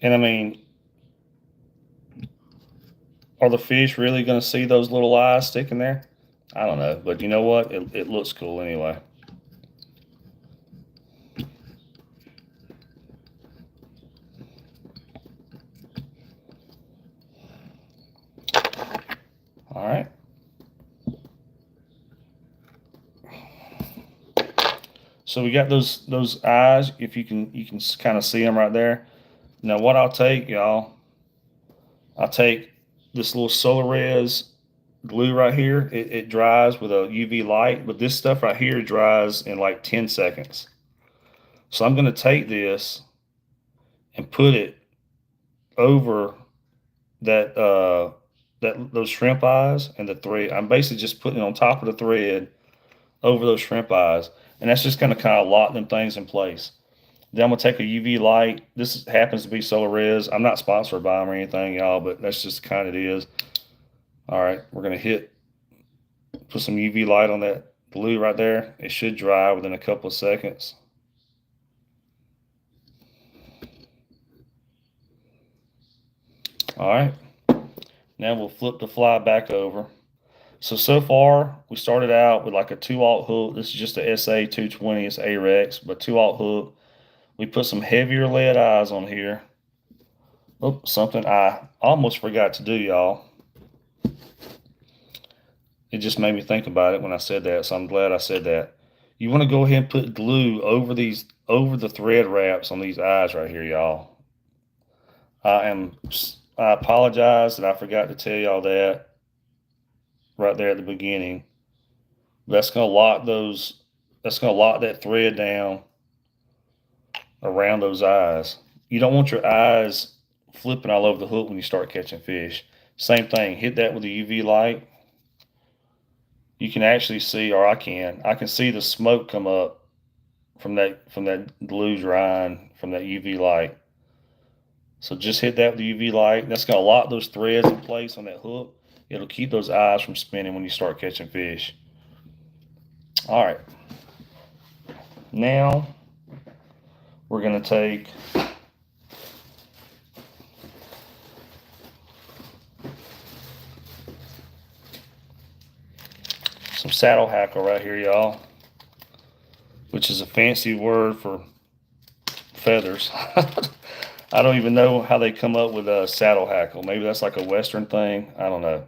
And I mean, are the fish really going to see those little eyes sticking there? I don't know, but you know what? It looks cool anyway. All right. So we got those eyes. If you can kind of see them right there. Now what I'll take, y'all, I'll take this little Solarez glue right here. It dries with a UV light, but this stuff right here dries in like 10 seconds. So I'm going to take this and put it over that those shrimp eyes and the thread. I'm basically just putting it on top of the thread over those shrimp eyes, and that's just going to kind of lock them things in place. Then I'm going to take a UV light. This happens to be Solarez. I'm not sponsored by them or anything, y'all, but that's just the kind it is. All right, we're going to put some UV light on that glue right there. It should dry within a couple of seconds. All right, now we'll flip the fly back over. So far, we started out with like a 2/0 hook. This is just a SA 220. It's Arex, but 2/0 hook. We put some heavier lead eyes on here. Oh, something I almost forgot to do, y'all. It just made me think about it when I said that, so I'm glad I said that. You want to go ahead and put glue over the thread wraps on these eyes right here, y'all. I apologize that I forgot to tell y'all that right there at the beginning. That's gonna lock that thread down around those eyes. You don't want your eyes flipping all over the hook when you start catching fish. Same thing, hit that with the UV light. You can actually see, or I can see the smoke come up from that glue drying from that UV light. So just hit that with the UV light. That's gonna lock those threads in place on that hook. It'll keep those eyes from spinning when you start catching fish. All right. Now we're gonna take some saddle hackle right here, y'all, which is a fancy word for feathers. I don't even know how they come up with a saddle hackle. Maybe that's like a Western thing. I don't know.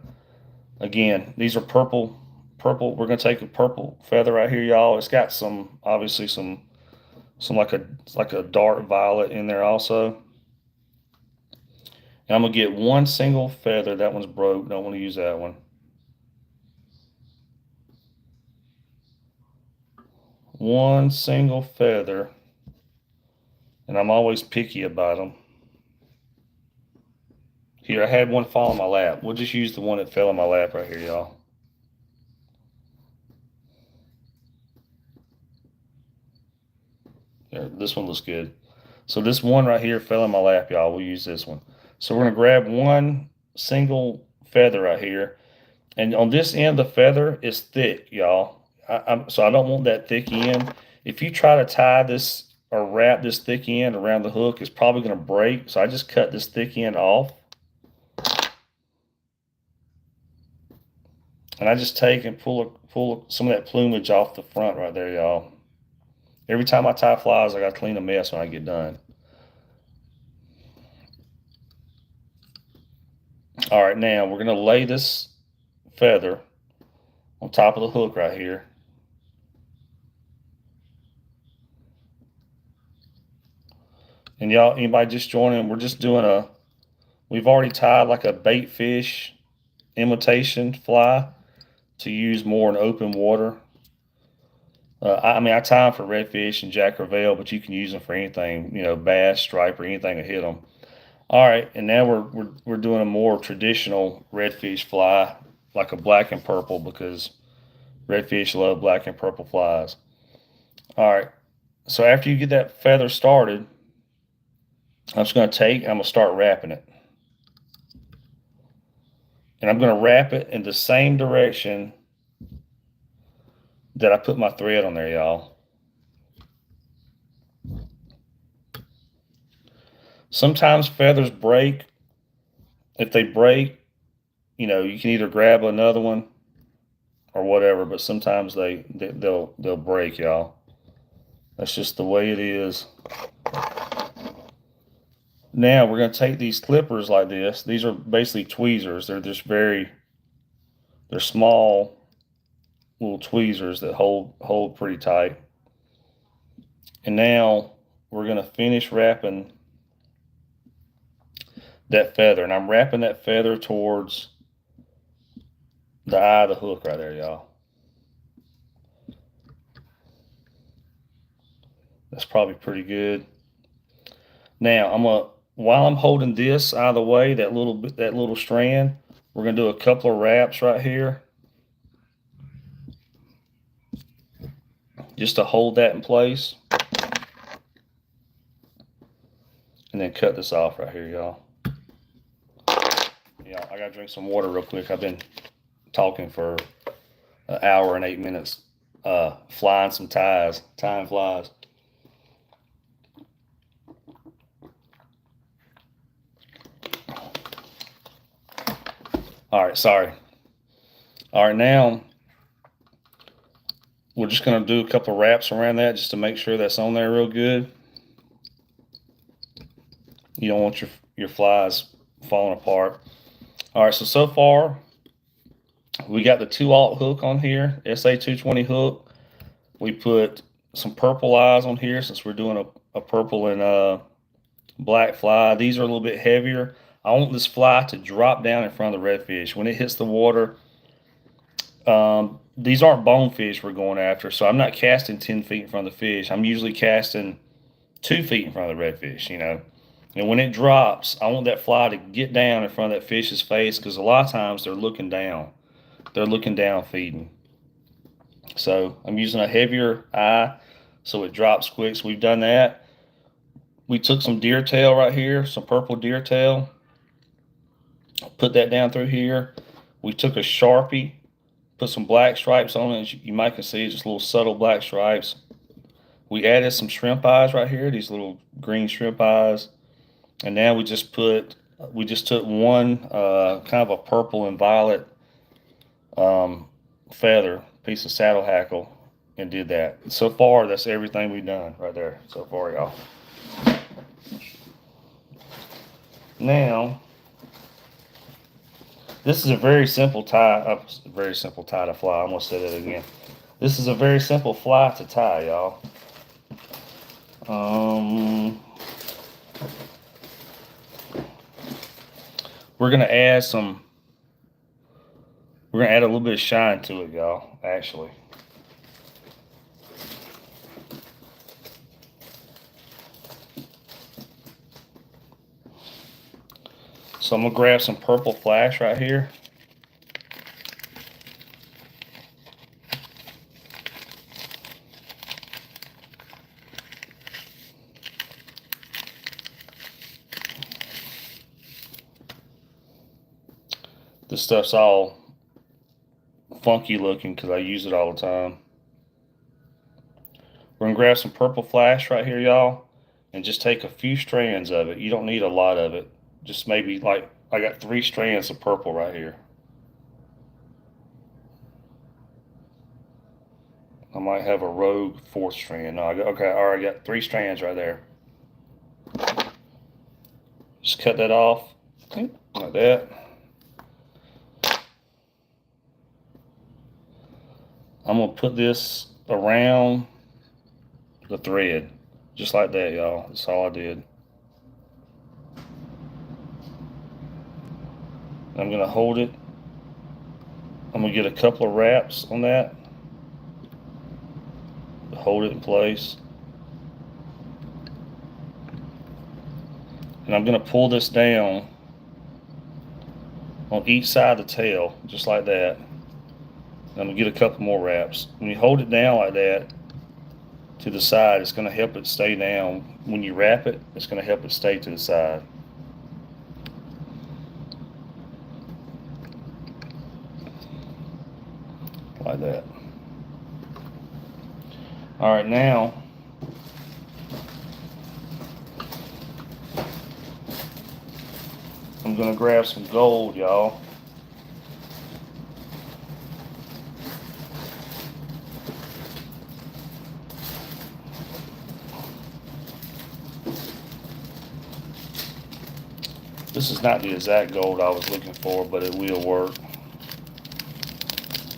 Again, these are purple. Purple. We're gonna take a purple feather right here, y'all. It's got some, obviously some like a dark violet in there also. And I'm gonna get one single feather. That one's broke. Don't want to use that one. One single feather. And I'm always picky about them. Here, I had one fall in my lap. We'll just use the one that fell in my lap right here, y'all. There, this one looks good. So this one right here fell in my lap, y'all. We'll use this one. So we're gonna grab one single feather right here. And on this end, the feather is thick, y'all. So I don't want that thick end. If you try to tie this or wrap this thick end around the hook, it's probably gonna break. So I just cut this thick end off. And I just take and pull some of that plumage off the front right there, y'all. Every time I tie flies, I gotta clean a mess when I get done. All right, now we're gonna lay this feather on top of the hook right here. And y'all, anybody just joining, we're just doing we've already tied like a baitfish imitation fly to use more in open water. I mean, I tie them for redfish and Jack Crevalle, but you can use them for anything, you know, bass, striper, anything to hit them. All right, and now we're doing a more traditional redfish fly, like a black and purple, because redfish love black and purple flies. All right, so after you get that feather started, I'm just going to I'm going to start wrapping it. And I'm going to wrap it in the same direction that I put my thread on there, y'all. Sometimes feathers break. If they break, you know, you can either grab another one or whatever, but sometimes they'll break, y'all. That's just the way it is. Now we're going to take these clippers like this. These are basically tweezers. They're just they're small little tweezers that hold pretty tight. And now we're going to finish wrapping that feather. And I'm wrapping that feather towards the eye of the hook right there, y'all. That's probably pretty good. Now while I'm holding this out of the way, that little strand, we're gonna do a couple of wraps right here, just to hold that in place, and then cut this off right here, y'all. Yeah, I gotta drink some water real quick. I've been talking for an hour and 8 minutes, flying some ties, tying flies. All right, sorry. All right, now we're just going to do a couple wraps around that just to make sure that's on there real good. You don't want your flies falling apart. All right, so far we got the 2/0 hook on here, SA220 hook. We put some purple eyes on here since we're doing a purple and black fly. These are a little bit heavier. I want this fly to drop down in front of the redfish. When it hits the water, these aren't bonefish we're going after, so I'm not casting 10 feet in front of the fish. I'm usually casting 2 feet in front of the redfish, you know. And when it drops, I want that fly to get down in front of that fish's face, because a lot of times they're looking down. They're looking down feeding. So I'm using a heavier eye so it drops quick. So we've done that. We took some deer tail right here, some purple deer tail. Put that down through here. We took a Sharpie, put some black stripes on it. As you might can see, just little subtle black stripes. We added some shrimp eyes right here, these little green shrimp eyes. And now we just took one kind of a purple and violet feather, piece of saddle hackle and did that. So far, that's everything we've done right there so far, y'all. Now, this is a very simple tie. Very simple tie to fly. I'm gonna say that again. This is a very simple fly to tie, y'all. We're gonna add some. We're gonna add a little bit of shine to it, y'all. Actually. So I'm gonna grab some purple flash right here. This stuff's all funky looking because I use it all the time. We're gonna grab some purple flash right here, y'all, and just take a few strands of it. You don't need a lot of it. Just maybe like, I got 3 strands of purple right here. I might have a rogue 4th strand. No, okay, all right, I got 3 strands right there. Just cut that off, like that. I'm gonna put this around the thread, just like that, y'all. That's all I did. I'm gonna hold it. I'm gonna get a couple of wraps on that to hold it in place. And I'm gonna pull this down on each side of the tail, just like that. And I'm gonna get a couple more wraps. When you hold it down like that to the side, it's gonna help it stay down. When you wrap it, it's gonna help it stay to the side. Like that. All right, now I'm gonna grab some gold, y'all. This is not the exact gold I was looking for, but it will work.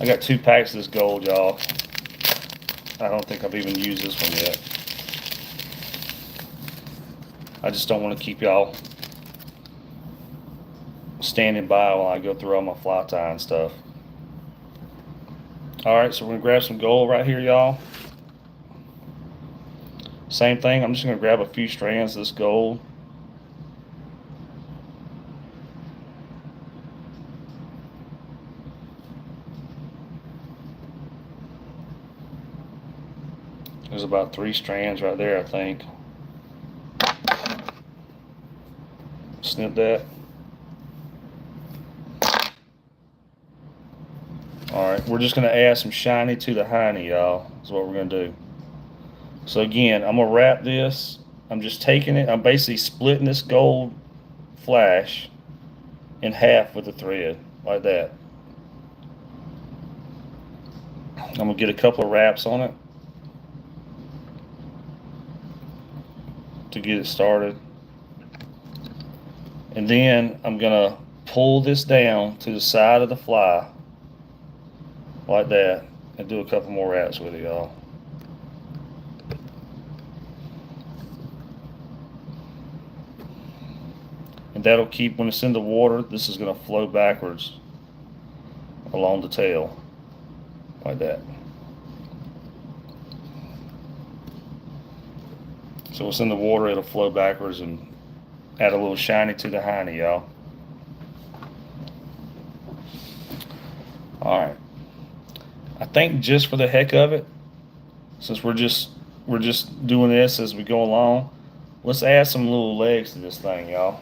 I got 2 packs of this gold, y'all. I don't think I've even used this one yet. I just don't want to keep y'all standing by while I go through all my fly tying stuff. Alright, so we're going to grab some gold right here, y'all. Same thing, I'm just going to grab a few strands of this gold. There's about 3 strands right there, I think. Snip that. Alright, we're just going to add some shiny to the hiney, y'all. That's what we're going to do. So again, I'm going to wrap this. I'm just taking it. I'm basically splitting this gold flash in half with the thread, like that. I'm going to get a couple of wraps on it to get it started. And then I'm going to pull this down to the side of the fly like that and do a couple more wraps with it, y'all. And that'll keep, when it's in the water, this is going to flow backwards along the tail like that. So it's in the water, it'll flow backwards and add a little shiny to the hiney, y'all. Alright. I think just for the heck of it, since we're just doing this as we go along, let's add some little legs to this thing, y'all.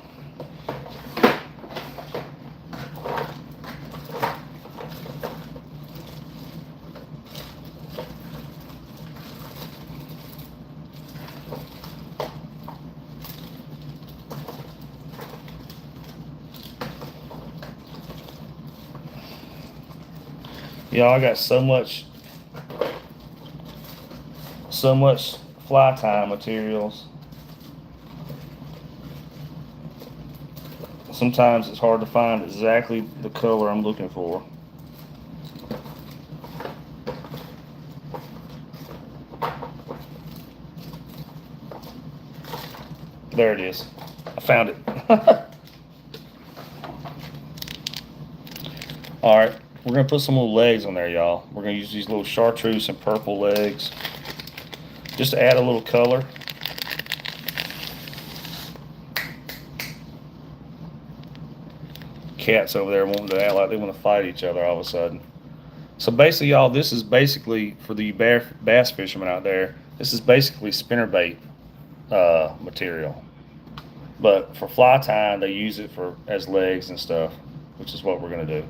Y'all, I got so much so much fly tying materials. Sometimes it's hard to find exactly the color I'm looking for. There it is. I found it. All right, we're gonna put some little legs on there, y'all. We're gonna use these little chartreuse and purple legs just to add a little color. Cats over there wanting to act like they want to fight each other all of a sudden. So basically, y'all, this is basically for the bass fishermen out there. This is basically spinnerbait material, but for fly tying, they use it for as legs and stuff, which is what we're gonna do.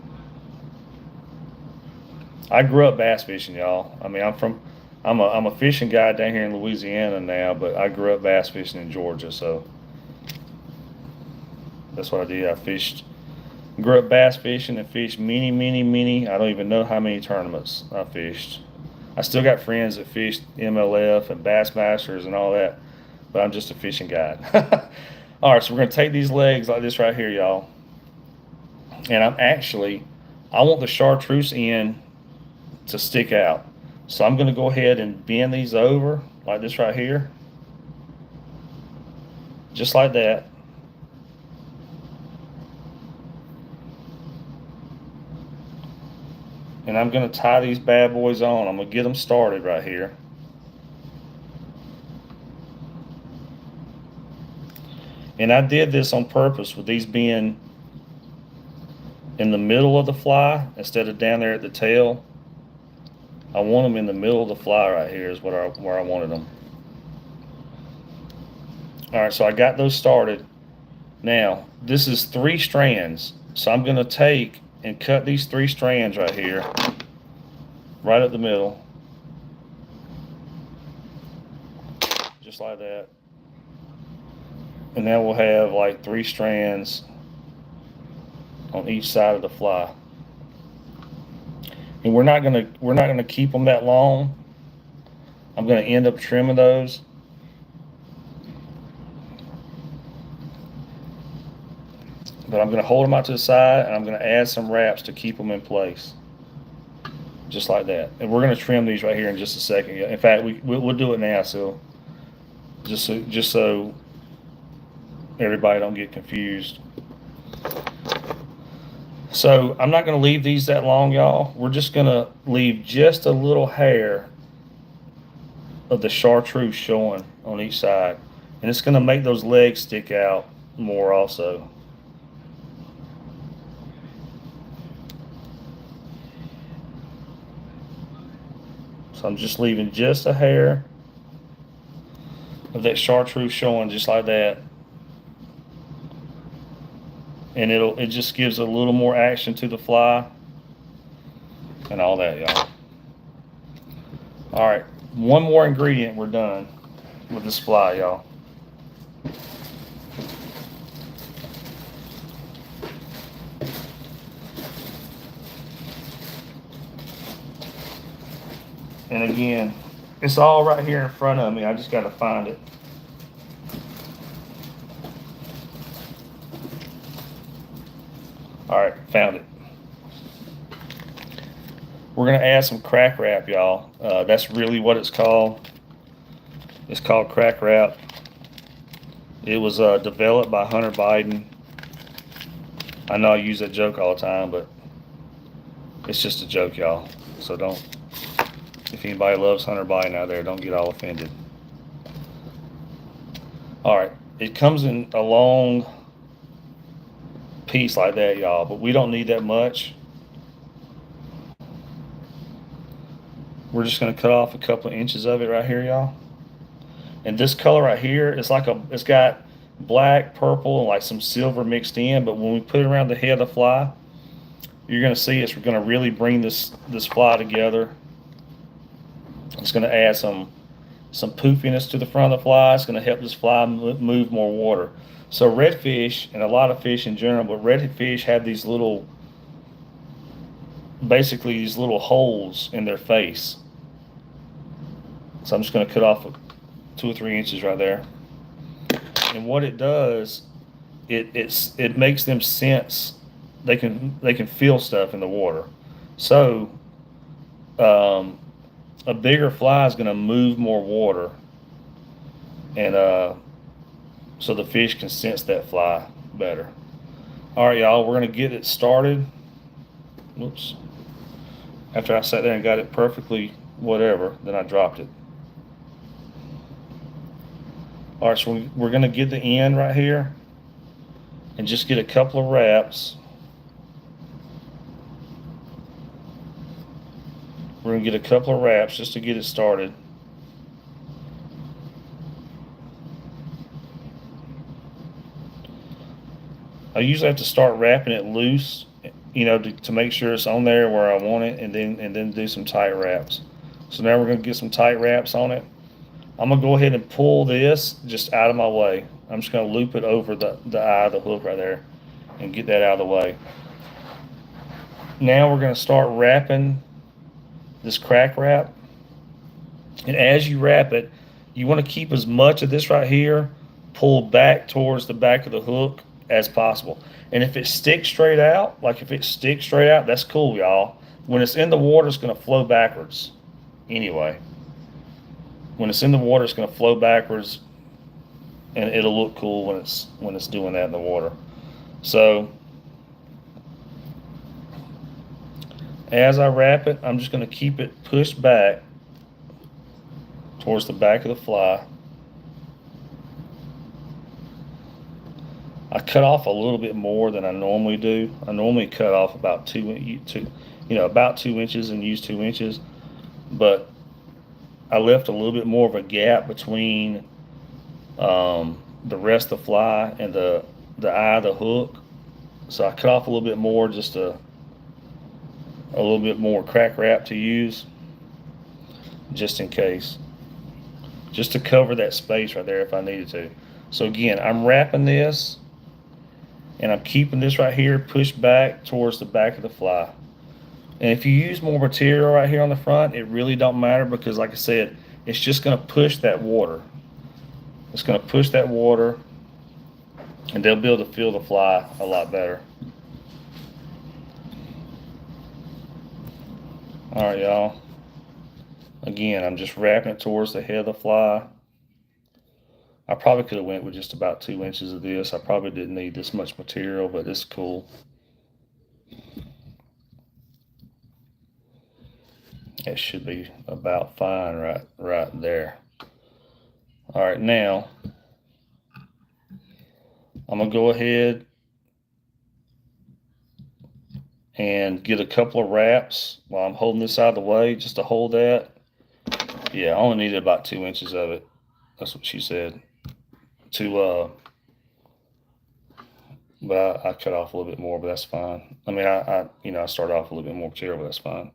I grew up bass fishing, y'all. I mean, I'm a fishing guy down here in Louisiana now, but I grew up bass fishing in Georgia, so that's what I did. I grew up bass fishing and fished many. I don't even know how many tournaments I fished. I still got friends that fished MLF and Bassmasters and all that, but I'm just a fishing guide. All right, so we're gonna take these legs like this right here, y'all. And I want the chartreuse end to stick out. So I'm gonna go ahead and bend these over like this right here. Just like that. And I'm gonna tie these bad boys on. I'm gonna get them started right here. And I did this on purpose with these being in the middle of the fly instead of down there at the tail. I want them in the middle of the fly right here is where I wanted them. All right, so I got those started. Now, this is 3 strands. So I'm gonna take and cut these 3 strands right here, right up the middle, just like that. And now we'll have like 3 strands on each side of the fly. And we're not gonna keep them that long. I'm gonna end up trimming those. But I'm gonna hold them out to the side and I'm gonna add some wraps to keep them in place. Just like that. And we're gonna trim these right here in just a second. In fact, we'll do it now, so just so everybody don't get confused. So I'm not gonna leave these that long, y'all. We're just gonna leave just a little hair of the chartreuse showing on each side. And it's gonna make those legs stick out more also. So I'm just leaving just a hair of that chartreuse showing just like that. And it just gives a little more action to the fly and all that, y'all. All right, one more ingredient, we're done with this fly, y'all. And again, it's all right here in front of me. I just got to find it. All right, found it. We're going to add some crack wrap, y'all. That's really what it's called. It's called crack wrap. It was developed by Hunter Biden. I know I use that joke all the time, but it's just a joke, y'all. So don't. If anybody loves Hunter Biden out there, don't get all offended. All right, it comes in a long piece like that, y'all, but we don't need that much. We're just gonna cut off a couple of inches of it right here, y'all. And this color right here, it's got black, purple, and like some silver mixed in, but when we put it around the head of the fly, you're gonna see it's gonna really bring this fly together. It's going to add some poofiness to the front of the fly. It's going to help this fly move more water. So redfish, and a lot of fish in general, but redfish have these little, basically these little holes in their face. So I'm just going to cut off 2 or 3 inches right there. And what it does, it makes them sense. They can feel stuff in the water. So um, a bigger fly is going to move more water, and so the fish can sense that fly better. All right, y'all, we're going to get it started. Whoops. After I sat there and got it perfectly whatever, then I dropped it. All right, so we're going to get the end right here and just get a couple of wraps. We're going to get a couple of wraps just to get it started. I usually have to start wrapping it loose, you know, to make sure it's on there where I want it, and then do some tight wraps. So now we're going to get some tight wraps on it. I'm going to go ahead and pull this just out of my way. I'm just going to loop it over the eye of the hook right there and get that out of the way. Now we're going to start wrapping this crack wrap. And as you wrap it, you want to keep as much of this right here pulled back towards the back of the hook as possible. And if it sticks straight out, that's cool, y'all. When it's in the water, it's going to flow backwards anyway. When it's in the water, it's going to flow backwards, and it'll look cool when it's doing that in the water. So as I wrap it, I'm just going to keep it pushed back towards the back of the fly. I cut off a little bit more than I normally do. I normally cut off about about 2 inches and use 2 inches, but I left a little bit more of a gap between the rest of the fly and the eye of the hook. So I cut off a little bit more, just a little bit more crack wrap to use, just in case, just to cover that space right there if I needed to. So again, I'm wrapping this, and I'm keeping this right here pushed back towards the back of the fly. And if you use more material right here on the front, it really don't matter, because like I said, it's just going to push that water. It's going to push that water, and they'll be able to feel the fly a lot better. All right, y'all. Again, I'm just wrapping it towards the head of the fly. I probably could have went with just about 2 inches of this. I probably didn't need this much material, but it's cool. It should be about fine right there. All right, now I'm gonna go ahead and get a couple of wraps while I'm holding this out of the way, just to hold that. Yeah, I only needed about 2 inches of it. That's what she said. But I cut off a little bit more, but that's fine. I mean, I started off a little bit more material, but that's fine.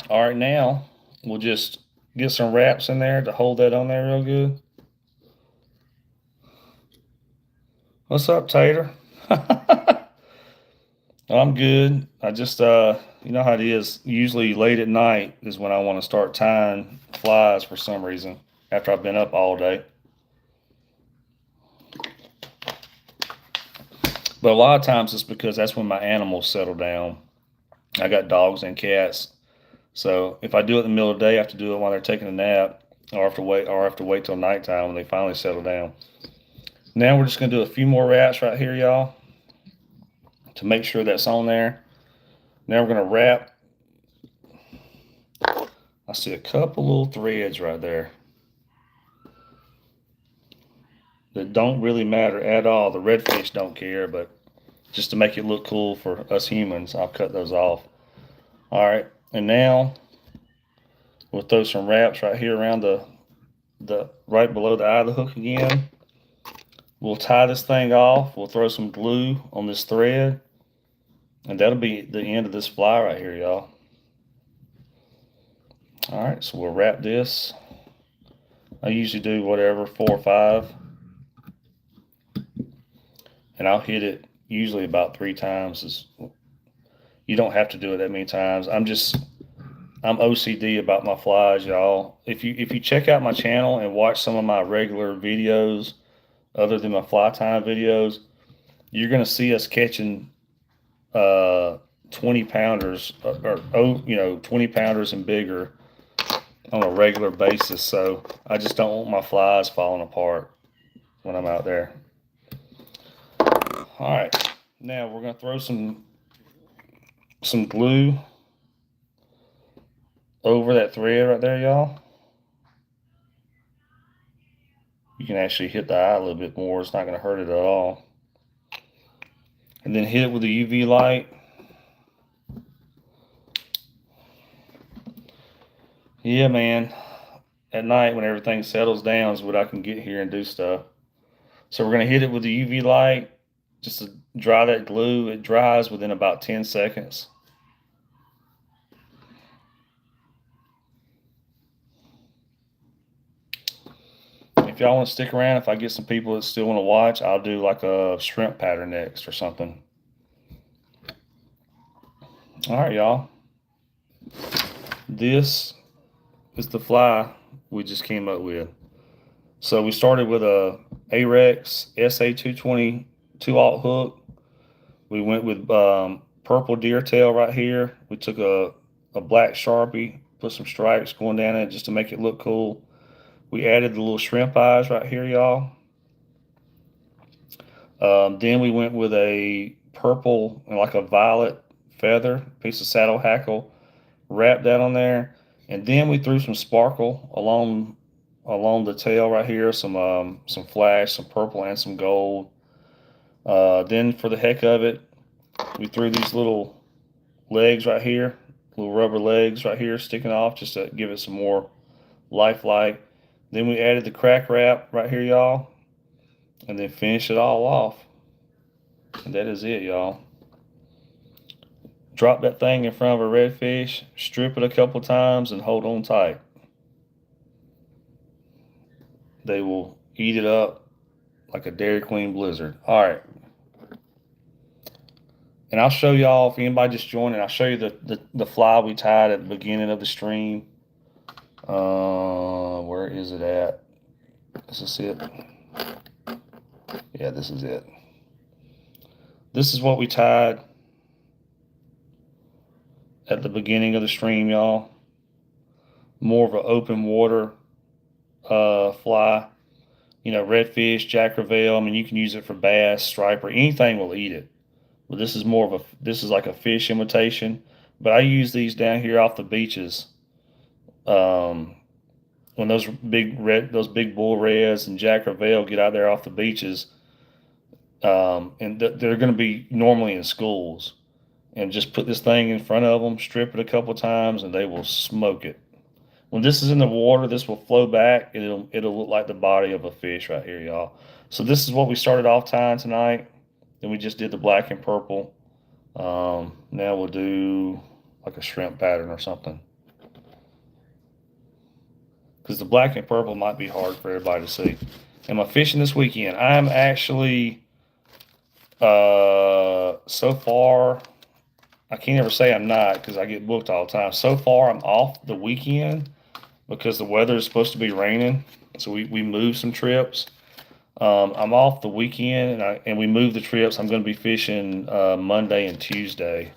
All right, now we'll just get some wraps in there to hold that on there real good. What's up, Tater? I'm good. I just, you know how it is. Usually late at night is when I want to start tying flies for some reason, after I've been up all day. But a lot of times it's because that's when my animals settle down. I got dogs and cats. So if I do it in the middle of the day, I have to do it while they're taking a nap, or I have to wait till nighttime when they finally settle down. Now we're just going to do a few more wraps right here, y'all, to make sure that's on there. Now we're going to wrap. I see a couple little threads right there that don't really matter at all. The redfish don't care, but just to make it look cool for us humans, I'll cut those off. All right, and now we'll throw some wraps right here around the right below the eye of the hook again. We'll tie this thing off. We'll throw some glue on this thread, and that'll be the end of this fly right here, y'all. All right, so we'll wrap this. I usually do whatever, 4 or 5. And I'll hit it usually about 3 times. You don't have to do it that many times. I'm OCD about my flies, y'all. If you check out my channel and watch some of my regular videos, other than my fly time videos, you're gonna see us catching uh 20 pounders or 20 pounders and bigger on a regular basis. So I just don't want my flies falling apart when I'm out there. All right, now we're gonna throw some glue over that thread right there, y'all. You can actually hit the eye a little bit more. It's not gonna hurt it at all. And then hit it with the UV light. Yeah, man. At night when everything settles down is when I can get here and do stuff. So we're gonna hit it with the UV light just to dry that glue. It dries within about 10 seconds. If y'all want to stick around, if I get some people that still want to watch, I'll do like a shrimp pattern next or something. All right, y'all. This is the fly we just came up with. So we started with a Arex SA220 2/0 hook. We went with purple deer tail right here. We took a black Sharpie, put some stripes going down it just to make it look cool. We added the little shrimp eyes right here, y'all. Then we went with a purple and like a violet feather, piece of saddle hackle, wrapped that on there. And then we threw some sparkle along the tail right here, some flash, some purple and some gold. Then for the heck of it, we threw these little legs right here, little rubber legs right here sticking off just to give it some more lifelike. Then we added the crack wrap right here, y'all, and then finish it all off. And that is it, y'all. Drop that thing in front of a redfish, strip it a couple times, and hold on tight. They will eat it up like a Dairy Queen blizzard. All right. And I'll show y'all, if anybody just joined, I'll show you the fly we tied at the beginning of the stream. Where is it at? Is this it? Yeah, this is it. This is what we tied at the beginning of the stream, y'all. More of an open water fly. You know, redfish, jack crevalle. I mean, you can use it for bass, striper, anything will eat it. But this is this is like a fish imitation. But I use these down here off the beaches. When those big bull reds and jack crevalle get out there off the beaches, and they're going to be normally in schools, and just put this thing in front of them, strip it a couple times, and they will smoke it. When this is in the water, this will flow back, and it'll look like the body of a fish right here, y'all. So this is what we started off tying tonight. Then we just did the black and purple. Now we'll do like a shrimp pattern or something. Because the black and purple might be hard for everybody to see. Am I fishing this weekend? I'm actually, so far, I can't ever say I'm not because I get booked all the time. So far, I'm off the weekend because the weather is supposed to be raining. So we moved some trips. I'm off the weekend and we moved the trips. I'm going to be fishing Monday and Tuesday.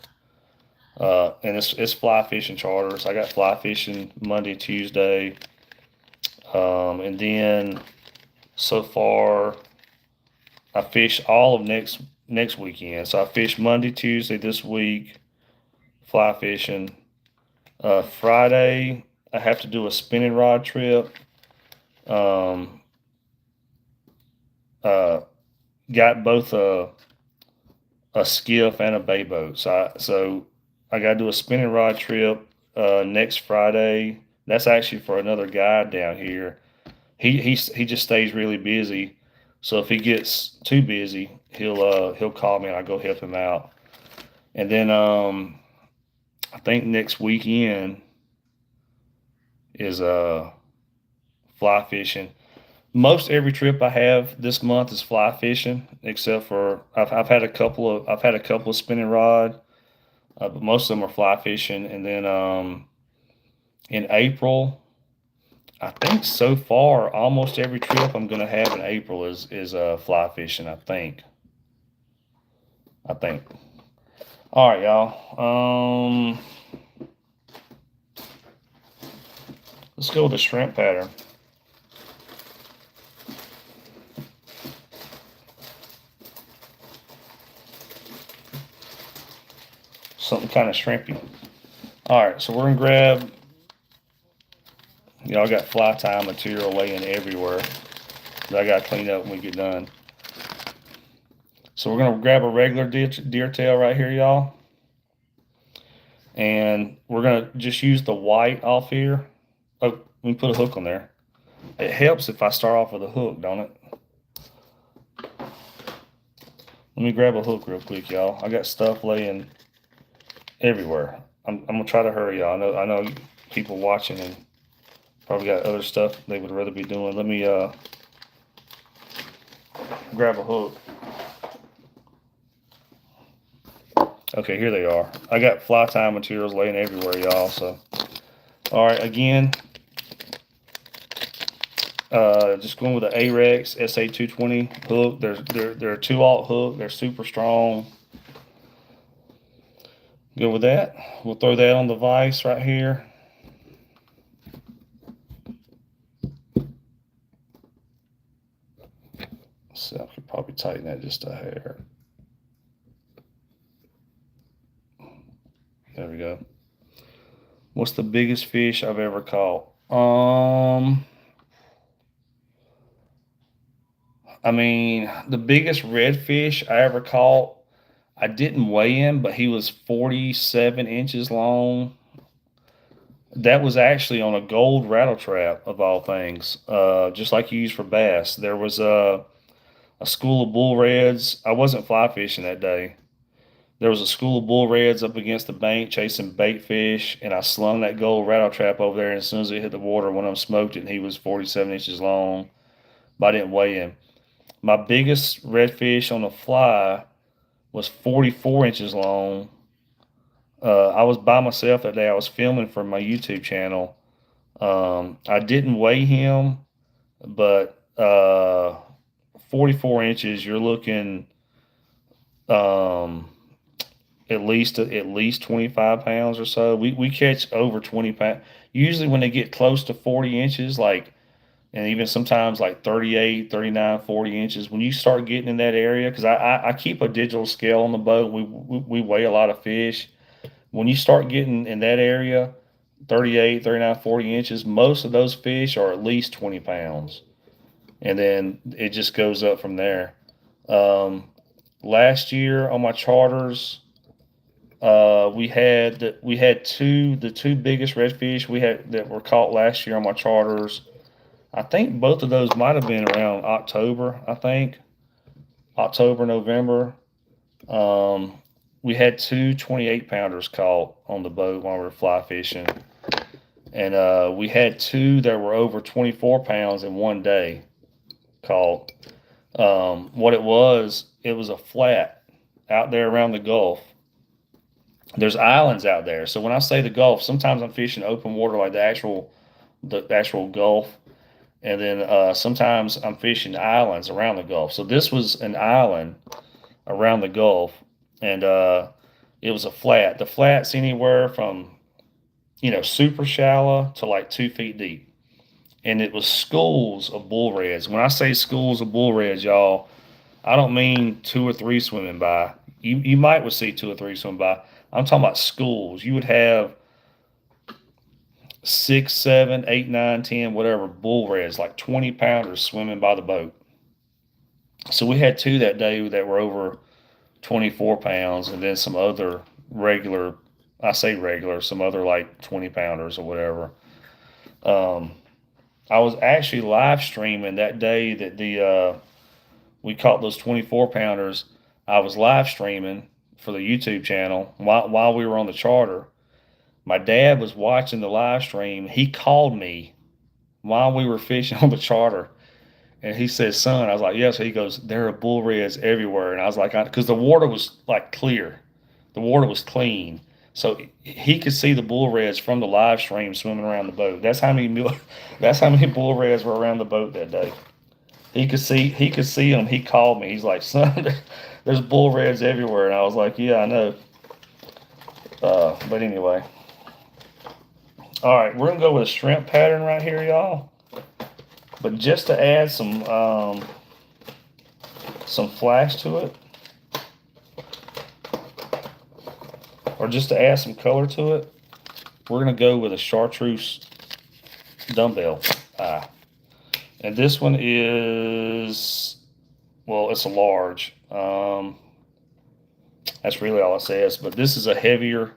And it's fly fishing charters. I got fly fishing Monday, Tuesday. And then so far I fish all of next weekend. So I fish Monday, Tuesday this week, fly fishing. Friday I have to do a spinning rod trip. Got both a skiff and a bay boat. So I got to do a spinning rod trip next Friday. That's actually for another guy down here. He just stays really busy. So if he gets too busy, he'll call me and I go help him out. And then I think next weekend is fly fishing. Most every trip I have this month is fly fishing, except for I've had a couple of spinning rod, but most of them are fly fishing. And then in April. I think so far, almost every trip I'm gonna have in April is fly fishing. I think. I think. All right, y'all. Let's go with the shrimp pattern. Something kind of shrimpy. All right, so we're gonna grab. Y'all got fly tie material laying everywhere that I gotta clean up when we get done. So we're gonna grab a regular deer tail right here, y'all, and we're gonna just use the white off here. Oh, let me put a hook on there. It helps if I start off with a hook, don't it? Let me grab a hook real quick, y'all. I got stuff laying everywhere. I'm gonna try to hurry, y'all. I know people watching and probably got other stuff they would rather be doing. Let me grab a hook. Okay, here they are. I got fly tie materials laying everywhere, y'all. So, all right, again, just going with the Arex SA220 hook. They're a 2/0 hook. They're super strong. Go with that. We'll throw that on the vise right here. So I could probably tighten that just a hair. There we go. What's the biggest fish I've ever caught? I mean, the biggest redfish I ever caught, I didn't weigh him, but he was 47 inches long. That was actually on a gold rattle trap of all things, just like you use for bass. There was a school of bull reds. I wasn't fly fishing that day. There was a school of bull reds up against the bank chasing bait fish, and I slung that gold rattle trap over there. And as soon as it hit the water, one of them smoked it, and he was 47 inches long. But I didn't weigh him. My biggest redfish on the fly was 44 inches long. I was by myself that day. I was filming for my YouTube channel. I didn't weigh him, but 44 inches, you're looking um, at least 25 pounds or so. We catch over 20 pounds. Usually when they get close to 40 inches, like, and even sometimes like 38, 39, 40 inches, when you start getting in that area, because I keep a digital scale on the boat. We weigh a lot of fish. When you start getting in that area, 38, 39, 40 inches, most of those fish are at least 20 pounds. And then it just goes up from there. Um, Last year on my charters, we had the two biggest redfish we had that were caught last year on my charters. I think both of those might have been around October. I think October, November. Um, we had two 28 pounders caught on the boat while we were fly fishing, and we had two that were over 24 pounds in one day caught. What it was a flat out there around the Gulf. There's islands out there. So when I say the Gulf, sometimes I'm fishing open water like the actual Gulf, and then sometimes I'm fishing islands around the Gulf. So this was an island around the Gulf, and it was a flat. The flat's anywhere from super shallow to like 2 feet deep, and it was schools of bull reds. When I say schools of bull reds, y'all, I don't mean two or three swimming by. You might would see two or three swimming by. I'm talking about schools. You would have 6, 7, 8, 9, 10, whatever bull reds, like 20 pounders swimming by the boat. So we had two that day that were over 24 pounds, and then some other regular, I say regular, some other like 20 pounders or whatever. Um, I was actually live streaming that day that the we caught those 24 pounders. I was live streaming for the YouTube channel while we were on the charter. My dad was watching the live stream. He called me while we were fishing on the charter, and he said, "Son," I was like, "Yes." He goes, "There are bull reds everywhere," and I was like, "Because the water was like clear, the water was clean. So he could see the bull reds from the live stream swimming around the boat. That's how many that's how many bull reds were around the boat that day. He could see them. He called me. He's like, son, there's bull reds everywhere. And I was like, yeah, I know. But anyway, all right, we're gonna go with a shrimp pattern right here, y'all. But just to add some flash to it, or just to add some color to it, we're gonna go with a chartreuse dumbbell eye. And this one is, well, it's a large. That's really all it says. But this is a heavier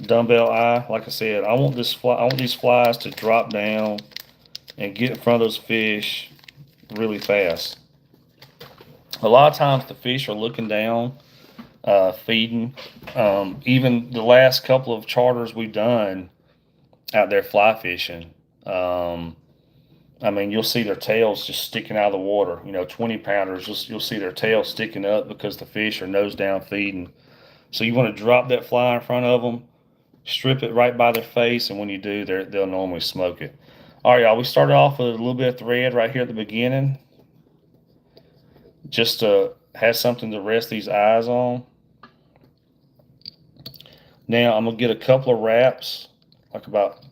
dumbbell eye. Like I said, I want these flies to drop down and get in front of those fish really fast. A lot of times the fish are looking down, feeding. Even the last couple of charters we've done out there fly fishing, I mean, you'll see their tails just sticking out of the water. 20 pounders, you'll see their tails sticking up because the fish are nose down feeding. So you want to drop that fly in front of them, strip it right by their face, and when you do, they'll normally smoke it. All right, y'all, we started off with a little bit of thread right here at the beginning, just to have something to rest these eyes on. Now I'm going to get a couple of wraps, like about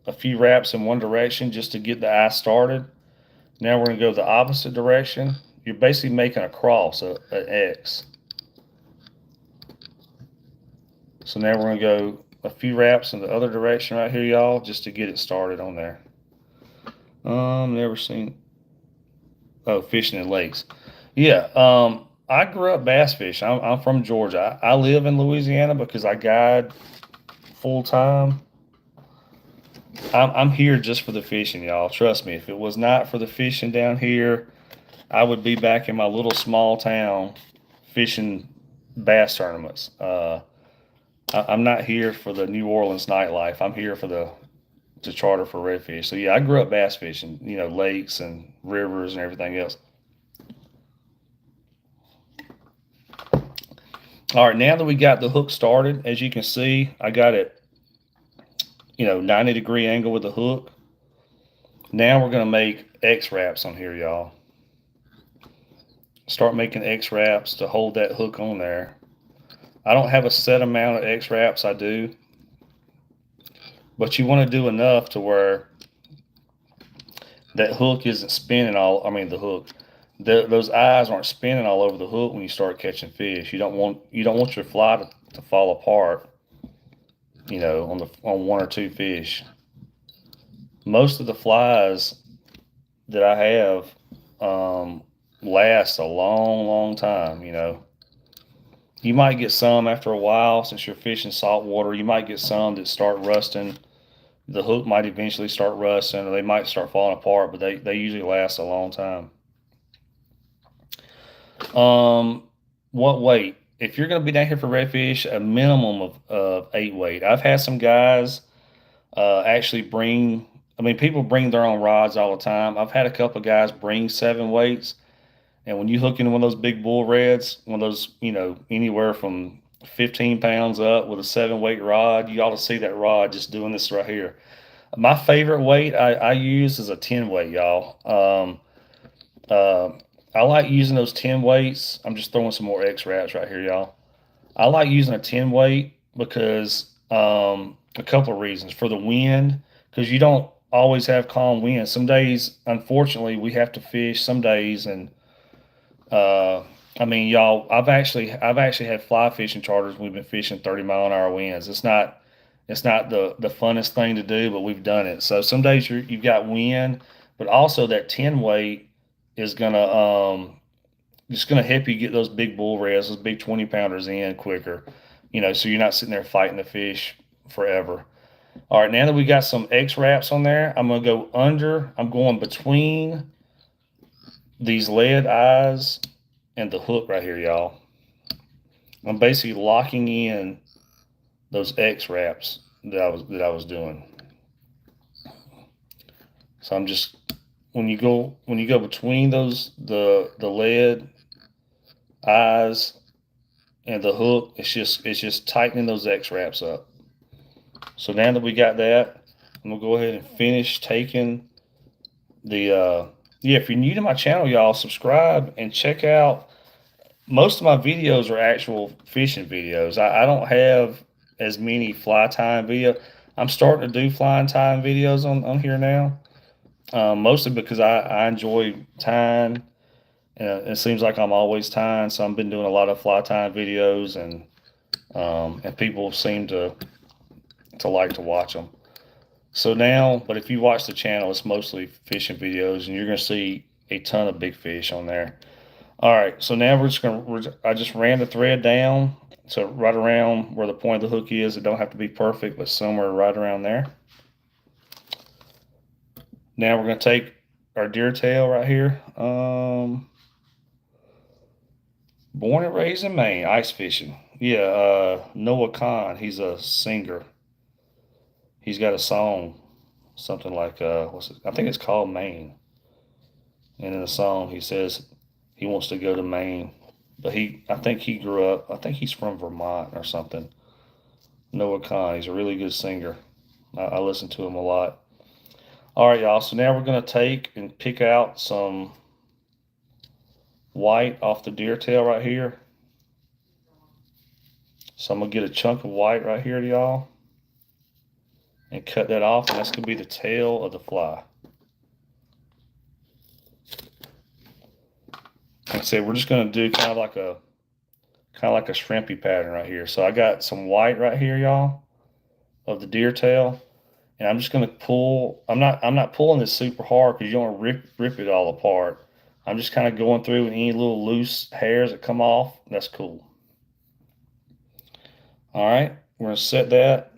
a few wraps in one direction just to get the eye started. Now we're going to go the opposite direction. You're basically making a cross, an X. So now we're going to go a few wraps in the other direction right here, y'all, just to get it started on there. Never seen, oh, fishing in lakes. Yeah, I grew up bass fish. I'm from Georgia. I live in Louisiana because I guide full time. I'm here just for the fishing, y'all. Trust me. If it was not for the fishing down here, I would be back in my little small town fishing bass tournaments. I'm not here for the New Orleans nightlife. I'm here for to charter for redfish. So yeah, I grew up bass fishing, lakes and rivers and everything else. All right, now that we got the hook started, as you can see, I got it, 90-degree angle with the hook. Now we're going to make X wraps on here, y'all. Start making X wraps to hold that hook on there. I don't have a set amount of X wraps I do, but you want to do enough to where that hook isn't spinning the hook. Those eyes aren't spinning all over the hook when you start catching fish. You don't want your fly to fall apart, on one or two fish. Most of the flies that I have last a long, long time. You might get some after a while since you're fishing saltwater. You might get some that start rusting. The hook might eventually start rusting, or they might start falling apart, but they usually last a long time. What weight? If you're going to be down here for redfish, a minimum of 8 weight. I've had some guys actually people bring their own rods all the time. I've had a couple of guys bring 7 weights, and when you hook into one of those big bull reds, one of those, anywhere from 15 pounds up with a 7-weight rod, you ought to see that rod just doing this right here. My favorite weight I use is a 10 weight, y'all. I like using those 10 weights. I'm just throwing some more X wraps right here, y'all. I like using a 10 weight because a couple of reasons. For the wind, because you don't always have calm wind. Some days, unfortunately, we have to fish some days, and y'all, I've actually had fly fishing charters. We've been fishing 30-mile-an-hour winds. It's not the funnest thing to do, but we've done it. So some days you've got wind, but also that 10 weight is gonna just gonna help you get those big bull reds, those big 20-pounders in quicker. So you're not sitting there fighting the fish forever. All right, now that we got some X wraps on there, I'm gonna go under. I'm going between these lead eyes and the hook right here, y'all. I'm basically locking in those X wraps that I was doing. So I'm just when you go between those the lead eyes and the hook, it's just tightening those X-wraps up. So now that we got that, I'm gonna go ahead and finish taking the yeah, if you're new to my channel, y'all, subscribe and check out. Most of my videos are actual fishing videos. I don't have as many fly time videos. I'm starting to do flying time videos on here now, mostly because I enjoy tying. It seems like I'm always tying, so I've been doing a lot of fly time videos, and people seem to like to watch them. So now, but if you watch the channel, it's mostly fishing videos, and you're gonna see a ton of big fish on there. All right, so now I just ran the thread down to right around where the point of the hook is. It don't have to be perfect, but somewhere right around there. Now we're gonna take our deer tail right here. Born and raised in Maine, ice fishing. Yeah, Noah Khan, he's a singer. He's got a song, something like what's it? I think it's called Maine. And in the song, he says he wants to go to Maine, but I think he grew up. I think he's from Vermont or something. Noah Khan, he's a really good singer. I listen to him a lot. All right, y'all. So now we're gonna take and pick out some white off the deer tail right here. So I'm gonna get a chunk of white right here, y'all, and cut that off, and that's gonna be the tail of the fly. Like I said, we're just gonna do kind of like a shrimpy pattern right here. So I got some white right here, y'all, of the deer tail, and I'm just gonna pull. I'm not pulling this super hard because you don't want to rip it all apart. I'm just kind of going through any little loose hairs that come off. That's cool. All right, we're gonna set that.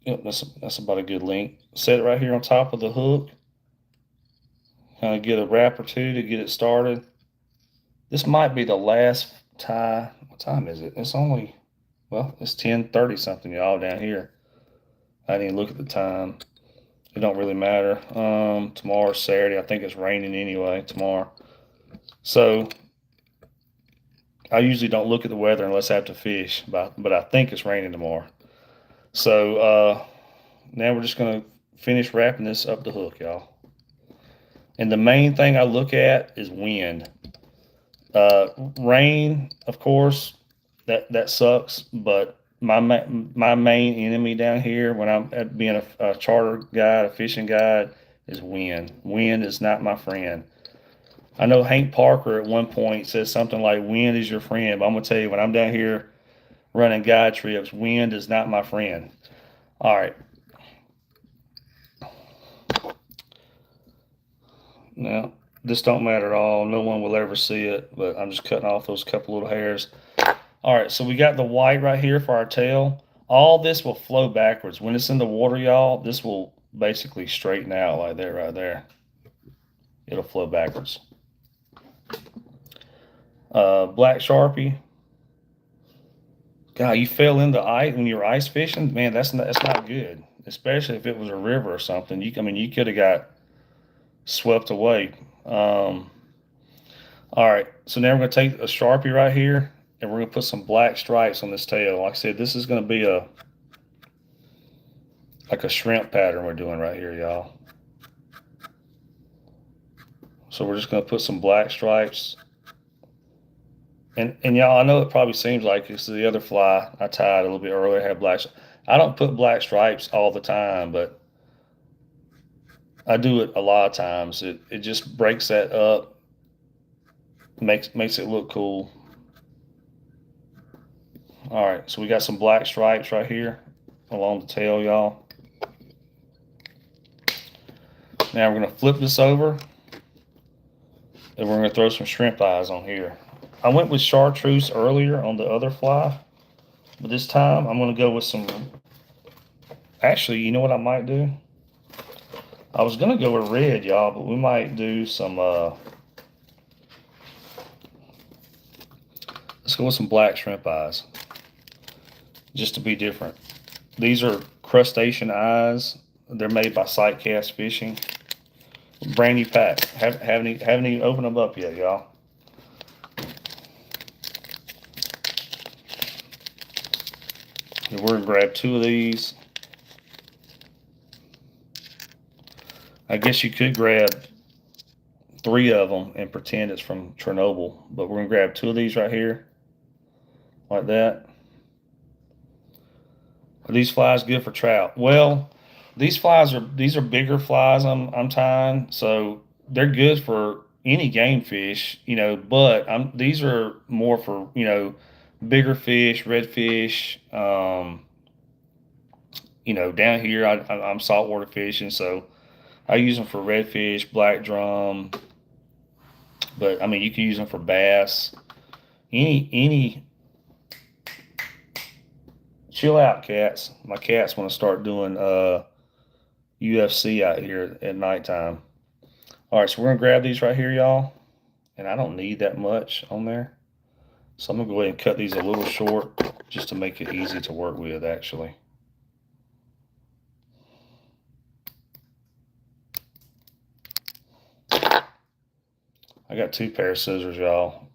Yep, that's about a good length. Set it right here on top of the hook. Kind of get a wrap or two to get it started. This might be the last tie. What time is it? It's only, well, it's 10:30 something, y'all, down here. I didn't even look at the time. It don't really matter. Tomorrow's Saturday. I think it's raining anyway tomorrow. So I usually don't look at the weather unless I have to fish, but I think it's raining tomorrow. So now we're just gonna finish wrapping this up the hook, y'all. And the main thing I look at is wind. Rain, of course, that sucks. But my main enemy down here when I'm at being a charter guide, a fishing guide, is wind. Wind is not my friend. I know Hank Parker at one point said something like "Wind is your friend," but I'm gonna tell you when I'm down here running guide trips, wind is not my friend. All right. Now, this don't matter at all. No one will ever see it, but I'm just cutting off those couple little hairs. All right, so we got the white right here for our tail. All this will flow backwards. When it's in the water, y'all, this will basically straighten out like that right there. It'll flow backwards. Black Sharpie. God, you fell into ice when you were ice fishing? Man, that's not good. Especially if it was a river or something. I mean, you could have got swept away. All right, so now we're going to take a Sharpie right here, and we're going to put some black stripes on this tail. Like I said, this is going to be like a shrimp pattern we're doing right here, y'all. So we're just going to put some black stripes. And y'all, I know it probably seems like it's the other fly I tied a little bit earlier had black. I don't put black stripes all the time, but I do it a lot of times. It just breaks that up, makes it look cool. All right, so we got some black stripes right here along the tail, y'all. Now we're gonna flip this over, and we're gonna throw some shrimp eyes on here. I went with chartreuse earlier on the other fly, but this time I'm gonna go with some. Actually, you know what I might do? I was gonna go with red, y'all, but we might do some. Let's go with some black shrimp eyes, just to be different. These are crustacean eyes. They're made by Sightcast Fishing. Brand new pack. Haven't even opened them up yet, y'all. And we're gonna grab 2 of these. I guess you could grab 3 of them and pretend it's from Chernobyl, but we're gonna grab 2 of these right here, like that. Are these flies good for trout? Well, these are bigger flies I'm tying, so they're good for any game fish, but these are more for, bigger fish, redfish. Down here I'm saltwater fishing, so I use them for redfish, black drum, but I mean you can use them for bass. Any chill out, cats. My cats want to start doing UFC out here at nighttime. All right, so we're gonna grab these right here, y'all, and I don't need that much on there, so I'm gonna go ahead and cut these a little short just to make it easy to work with, actually. I got 2 pair of scissors, y'all,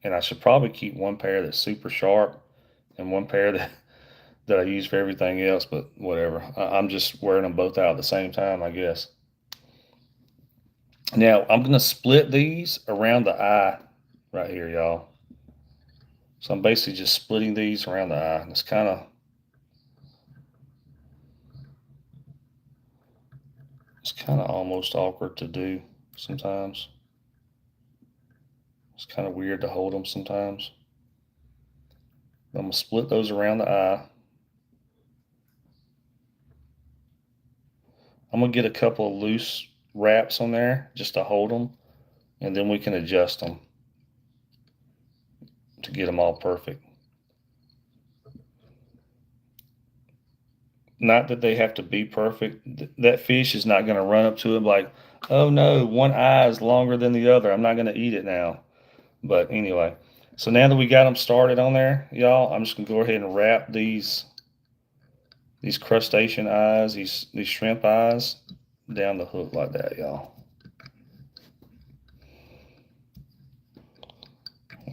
and I should probably keep 1 pair that's super sharp and 1 pair that I use for everything else, but whatever. I'm just wearing them both out at the same time, I guess. Now, I'm going to split these around the eye right here, y'all. So I'm basically just splitting these around the eye. It's kind of almost awkward to do sometimes. It's kind of weird to hold them sometimes. I'm going to split those around the eye. I'm going to get a couple of loose wraps on there just to hold them, and then we can adjust them to get them all perfect. Not that they have to be perfect. That fish is not going to run up to it like, oh no, one eye is longer than the other, I'm not going to eat it now. But anyway, so now that we got them started on there, y'all, I'm just going to go ahead and wrap these crustacean eyes, these shrimp eyes, down the hook like that, y'all.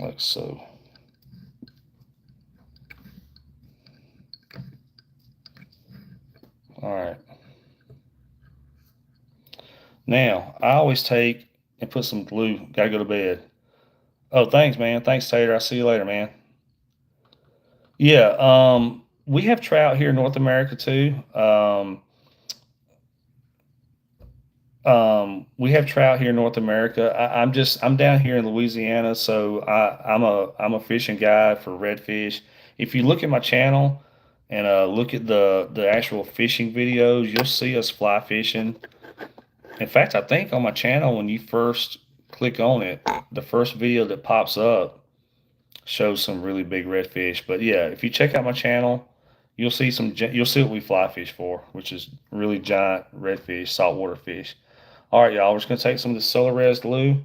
Like so. All right. Now, I always take and put some glue. Gotta go to bed. Oh, thanks, man. Thanks, Tater. I'll see you later, man. Yeah, we have trout here in North America too. We have trout here in North America. I'm down here in Louisiana, so I'm a fishing guide for redfish. If you look at my channel and look at the actual fishing videos, you'll see us fly fishing. In fact, I think on my channel when you first click on it, the first video that pops up shows some really big redfish. But yeah, if you check out my channel, you'll see what we fly fish for, which is really giant redfish, saltwater fish. All right, y'all, we're just going to take some of the Solarez glue.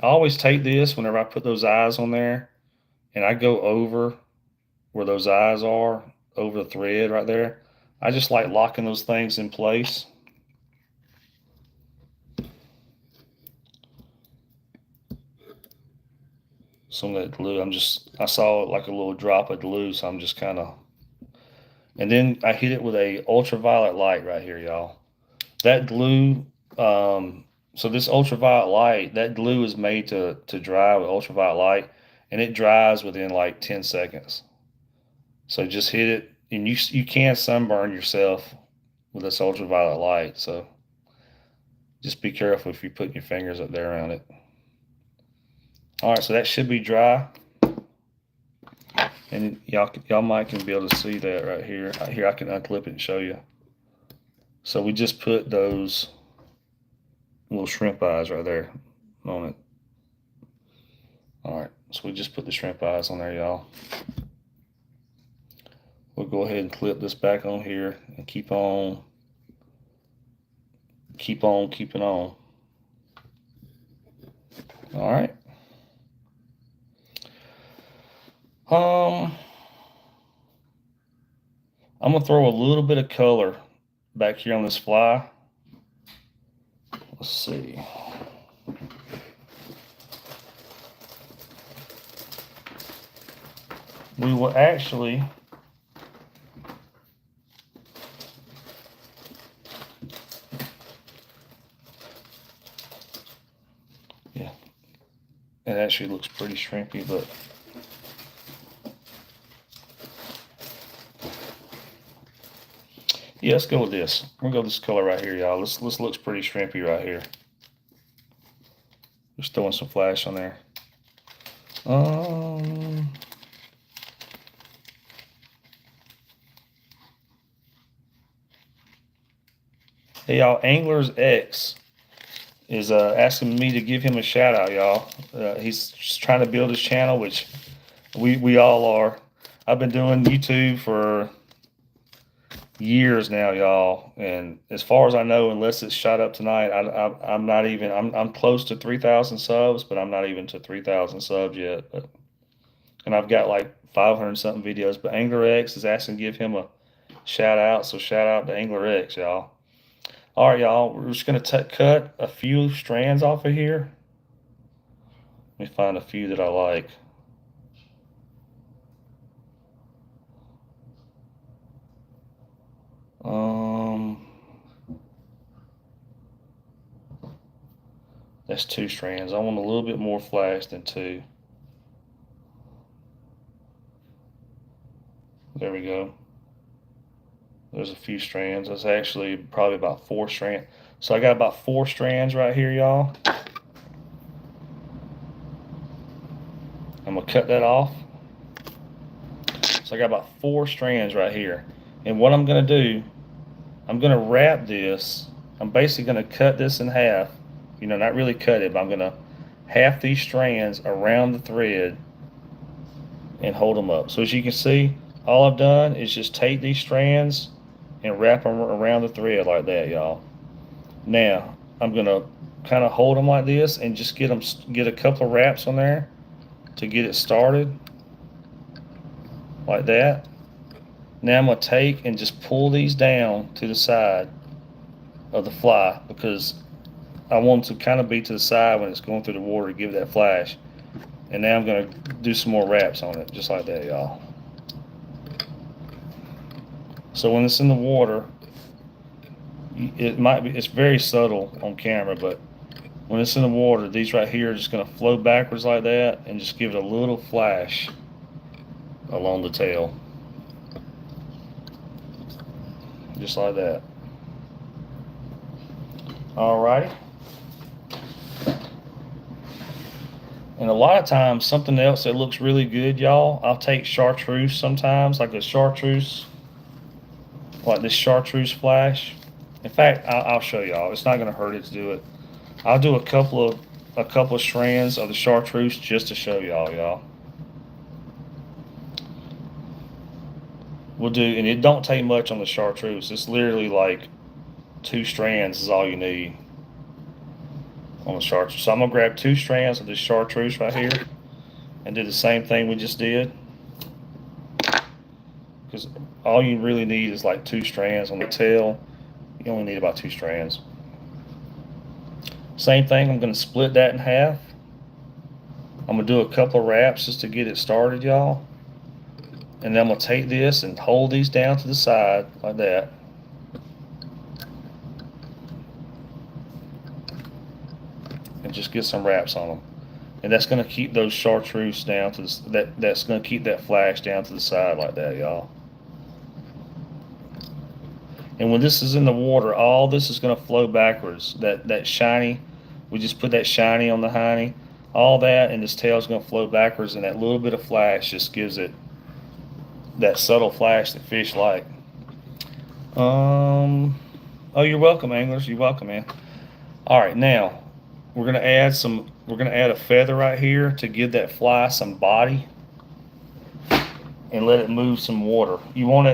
I always take this whenever I put those eyes on there, and I go over where those eyes are, over the thread right there. I just like locking those things in place. Some of that glue, I saw like a little drop of glue, so I'm just kind of, and then I hit it with a ultraviolet light right here, y'all. That glue, so this ultraviolet light, that glue is made to dry with ultraviolet light, and it dries within like 10 seconds. So just hit it, and you can sunburn yourself with this ultraviolet light. So just be careful if you're putting your fingers up there around it. All right, so that should be dry, and y'all might can be able to see that right here. Here I can unclip it and show you. So we just put those little shrimp eyes right there on it. All right, so we just put the shrimp eyes on there, y'all. We'll go ahead and clip this back on here and keep on keeping on. All right. I'm gonna throw a little bit of color back here on this fly. Let's see. We will actually It actually looks pretty shrimpy, but yeah, let's go with this. We'll go with this color right here, y'all. This looks pretty shrimpy right here. Just throwing some flash on there. Hey y'all, Anglers X is asking me to give him a shout out, y'all. He's just trying to build his channel, which we all are. I've been doing YouTube for years now, y'all, and as far as I know, unless it's shot up tonight, I'm not even. I'm close to 3,000 subs, but I'm not even to 3,000 subs yet. And I've got like 500 something videos. But Angler X is asking to give him a shout out, so shout out to Angler X, y'all. All right, y'all, we're just going to cut a few strands off of here. Let me find a few that I like. That's 2 strands. I want a little bit more flash than 2. There we go. There's a few strands. That's actually probably about 4 strands. So I got about 4 strands right here, y'all. I'm gonna cut that off. So I got about 4 strands right here. And what I'm gonna do, I'm gonna wrap this. I'm basically gonna cut this in half. You know, not really cut it, but I'm gonna half these strands around the thread and hold them up. So as you can see, all I've done is just take these strands and wrap them around the thread like that, y'all. Now I'm gonna kind of hold them like this and just get a couple of wraps on there to get it started like that. Now I'm gonna take and just pull these down to the side of the fly because I want them to kind of be to the side when it's going through the water to give that flash. And now I'm gonna do some more wraps on it, just like that, y'all. So when it's in the water, it's very subtle on camera, but when it's in the water, these right here are just gonna flow backwards like that and just give it a little flash along the tail. Just like that. Alrighty. And a lot of times, something else that looks really good, y'all, I'll take chartreuse sometimes, like a chartreuse, like this chartreuse flash. In fact, I'll show y'all. It's not going to hurt it to do it. I'll do a couple of strands of the chartreuse just to show y'all. We'll do, and it don't take much on the chartreuse. It's literally like 2 strands is all you need on the chartreuse. So I'm gonna grab 2 strands of this chartreuse right here and do the same thing we just did, because all you really need is like 2 strands on the tail. You only need about 2 strands. Same thing, I'm gonna split that in half. I'm gonna do a couple of wraps just to get it started, y'all. And then I'm gonna take this and hold these down to the side like that. And just get some wraps on them. And that's gonna keep those chartreuse down to that's gonna keep that flash down to the side like that, y'all. And when this is in the water, all this is gonna flow backwards. That shiny, we just put that shiny on the hiney. All that and this tail is gonna flow backwards, and that little bit of flash just gives it that subtle flash that fish like. Oh, you're welcome, anglers. You're welcome, man. All right, now we're gonna add a feather right here to give that fly some body and let it move some water. You want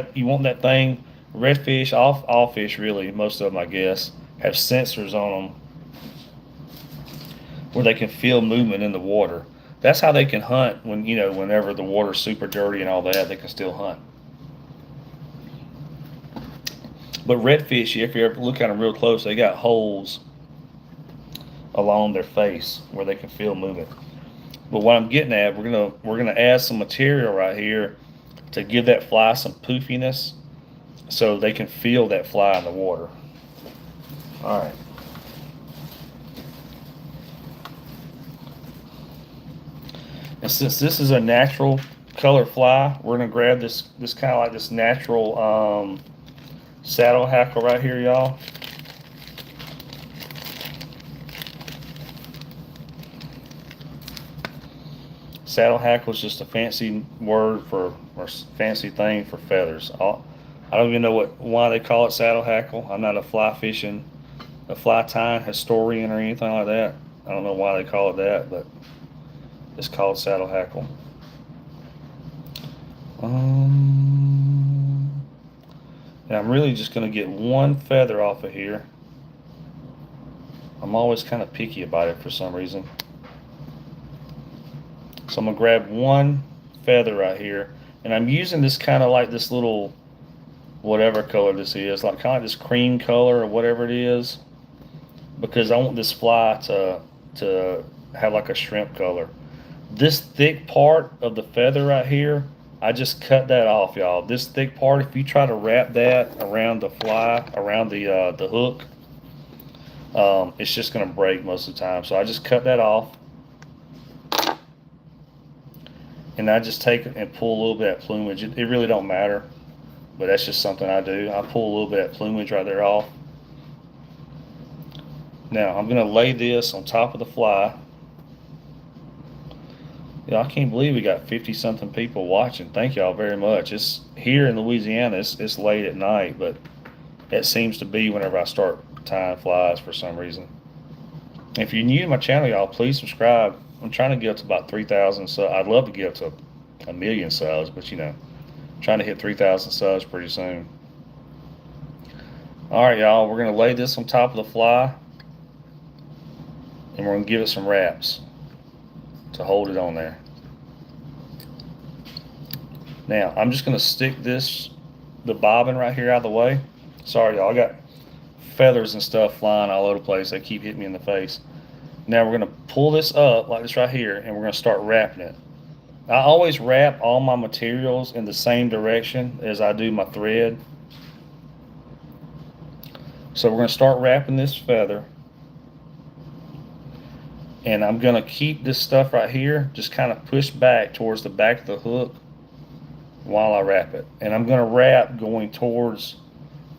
that thing. Redfish, all fish really, most of them I guess, have sensors on them where they can feel movement in the water. That's how they can hunt whenever the water's super dirty and all that, they can still hunt. But redfish, if you ever look at them real close, they got holes along their face where they can feel movement. But what I'm getting at, we're gonna add some material right here to give that fly some poofiness, so they can feel that fly in the water. All right. And since this is a natural color fly, we're gonna grab this kind of like this natural saddle hackle right here, y'all. Saddle hackle is just a fancy word for, or fancy thing for feathers. I don't even know why they call it saddle hackle. I'm not a fly tying historian or anything like that. I don't know why they call it that, but it's called saddle hackle. And I'm really just going to get one feather off of here. I'm always kind of picky about it for some reason. So I'm going to grab one feather right here. And I'm using this kind of like this little, whatever color this is, like kind of this cream color or whatever it is, because I want this fly to have like a shrimp color. This thick part of the feather right here, I just cut that off, y'all. This thick part, if you try to wrap that around the fly, around the hook, it's just going to break most of the time. So I just cut that off. And I just take it and pull a little bit of plumage. It really don't matter, but that's just something I do. I pull a little bit of plumage right there off. Now I'm going to lay this on top of the fly. Yeah, I can't believe we got 50-something people watching. Thank y'all very much. It's here in Louisiana. It's late at night, but it seems to be whenever I start tying flies for some reason. If you're new to my channel, y'all, please subscribe. I'm trying to get up to about 3,000 subs. I'd love to get up to a million subs, but you know, I'm trying to hit 3,000 subs pretty soon. All right, y'all, we're gonna lay this on top of the fly, and we're gonna give it some wraps to hold it on there. Now, I'm just gonna stick the bobbin right here out of the way. Sorry, y'all, I got feathers and stuff flying all over the place. They keep hitting me in the face. Now we're going to pull this up like this right here, and we're going to start wrapping it. I always wrap all my materials in the same direction as I do my thread. So we're going to start wrapping this feather. And I'm going to keep this stuff right here just kind of pushed back towards the back of the hook while I wrap it. And I'm going to wrap going towards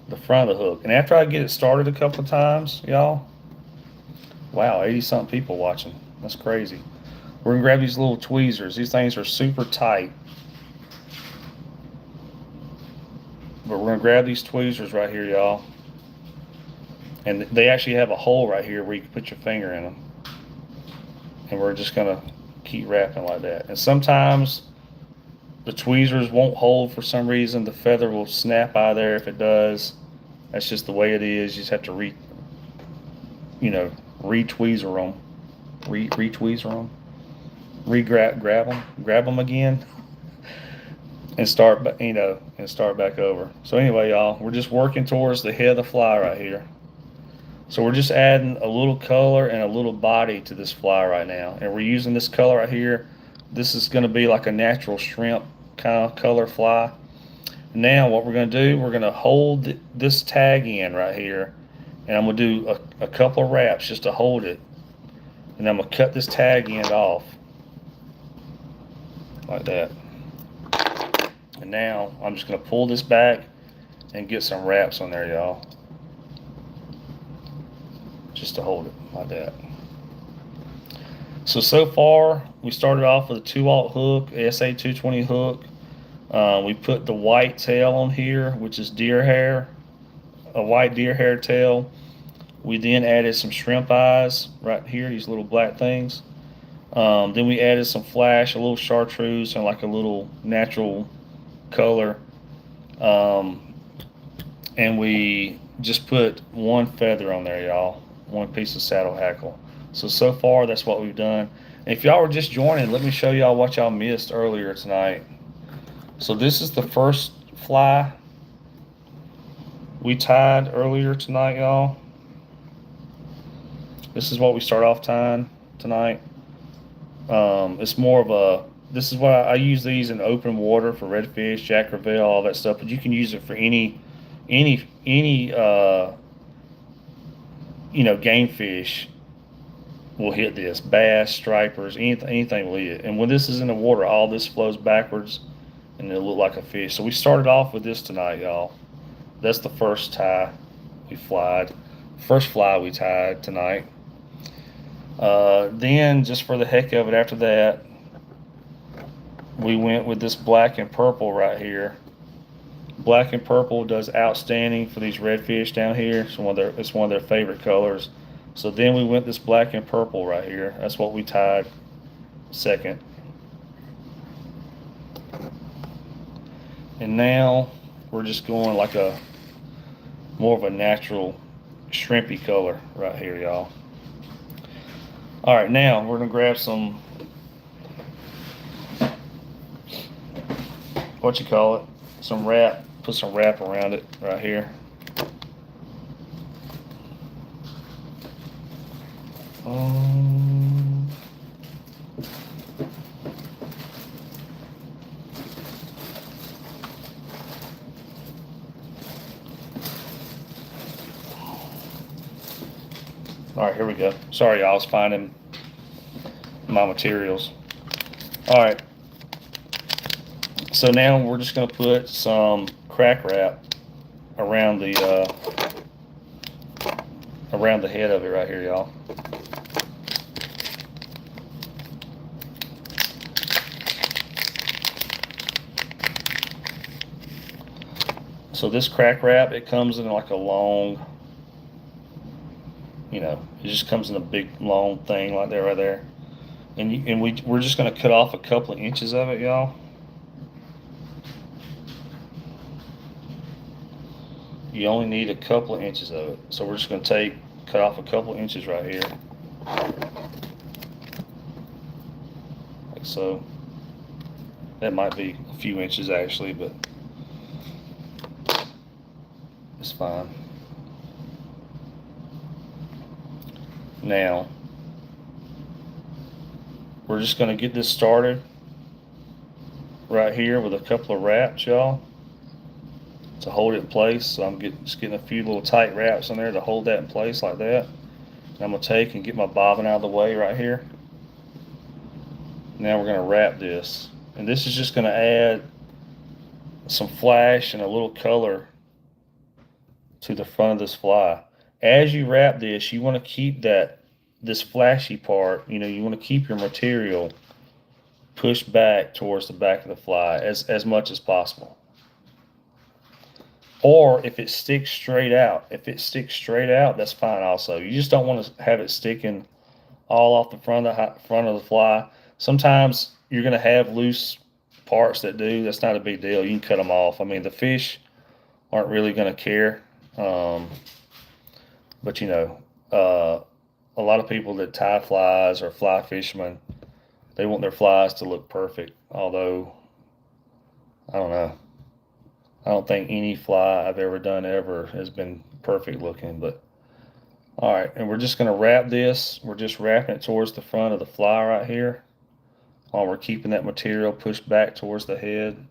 the front of the hook. And after I get it started a couple of times, y'all, wow, 80-something people watching. That's crazy. We're going to grab these little tweezers. These things are super tight. But we're going to grab these tweezers right here, y'all. And they actually have a hole right here where you can put your finger in them. And we're just going to keep wrapping like that. And sometimes the tweezers won't hold for some reason. The feather will snap out of there if it does. That's just the way it is. You just have to re-tweezer them, re-tweezer them, grab them again, and start back over. So anyway, y'all, we're just working towards the head of the fly right here. So we're just adding a little color and a little body to this fly right now, and we're using this color right here. This is going to be like a natural shrimp kind of color fly. Now what we're going to do, we're going to hold this tag in right here, and I'm going to do a couple of wraps just to hold it. And I'm going to cut this tag end off. Like that. And now I'm just going to pull this back and get some wraps on there, y'all. Just to hold it like that. So far, we started off with a 2/0 hook, SA220 hook. We put the white tail on here, which is deer hair, a white deer hair tail. We then added some shrimp eyes right here, these little black things. Then we added some flash, a little chartreuse, and like a little natural color. And we just put one feather on there, y'all. One piece of saddle hackle. So far, that's what we've done. And if y'all were just joining, let me show y'all what y'all missed earlier tonight. So this is the first fly we tied earlier tonight, y'all. This is what we start off tying tonight. It's more of a, this is what I use these in open water for redfish, jack crevalle, all that stuff. But you can use it for any game fish will hit this. Bass, stripers, anything will hit. And when this is in the water, all this flows backwards and it'll look like a fish. So we started off with this tonight, y'all. That's the first tie we flied. First fly we tied tonight. Then, just for the heck of it, after that, we went with this black and purple right here. Black and purple does outstanding for these redfish down here. It's one of their favorite colors. So then we went this black and purple right here. That's what we tied second. And now we're just going like a more of a natural shrimpy color right here, y'all. All right, now we're gonna grab some, what you call it, some wrap. Put some wrap around it right here. All right, here we go. Sorry, y'all, I was finding my materials. All right, so now we're just gonna put some crack wrap around the head of it right here, y'all. So this crack wrap, it comes in like a long, it just comes in a big long thing like that right there. And we're just gonna cut off a couple of inches of it, y'all. You only need a couple of inches of it. So we're just gonna cut off a couple of inches right here. Like so. That might be a few inches actually, but it's fine. Now, we're just gonna get this started right here with a couple of wraps, y'all, to hold it in place. So I'm just getting a few little tight wraps in there to hold that in place like that. And I'm gonna take and get my bobbin out of the way right here. Now we're gonna wrap this. And this is just gonna add some flash and a little color to the front of this fly. As you wrap this, you wanna keep this flashy part, you wanna keep your material pushed back towards the back of the fly as much as possible. Or if it sticks straight out, that's fine also. You just don't want to have it sticking all off the front of the fly. Sometimes you're going to have loose parts that do. That's not a big deal. You can cut them off. I mean, the fish aren't really going to care. But a lot of people that tie flies or fly fishermen, they want their flies to look perfect. Although, I don't know. I don't think any fly I've ever done ever has been perfect looking, but all right. And we're just going to wrap this. We're just wrapping it towards the front of the fly right here while we're keeping that material pushed back towards the head.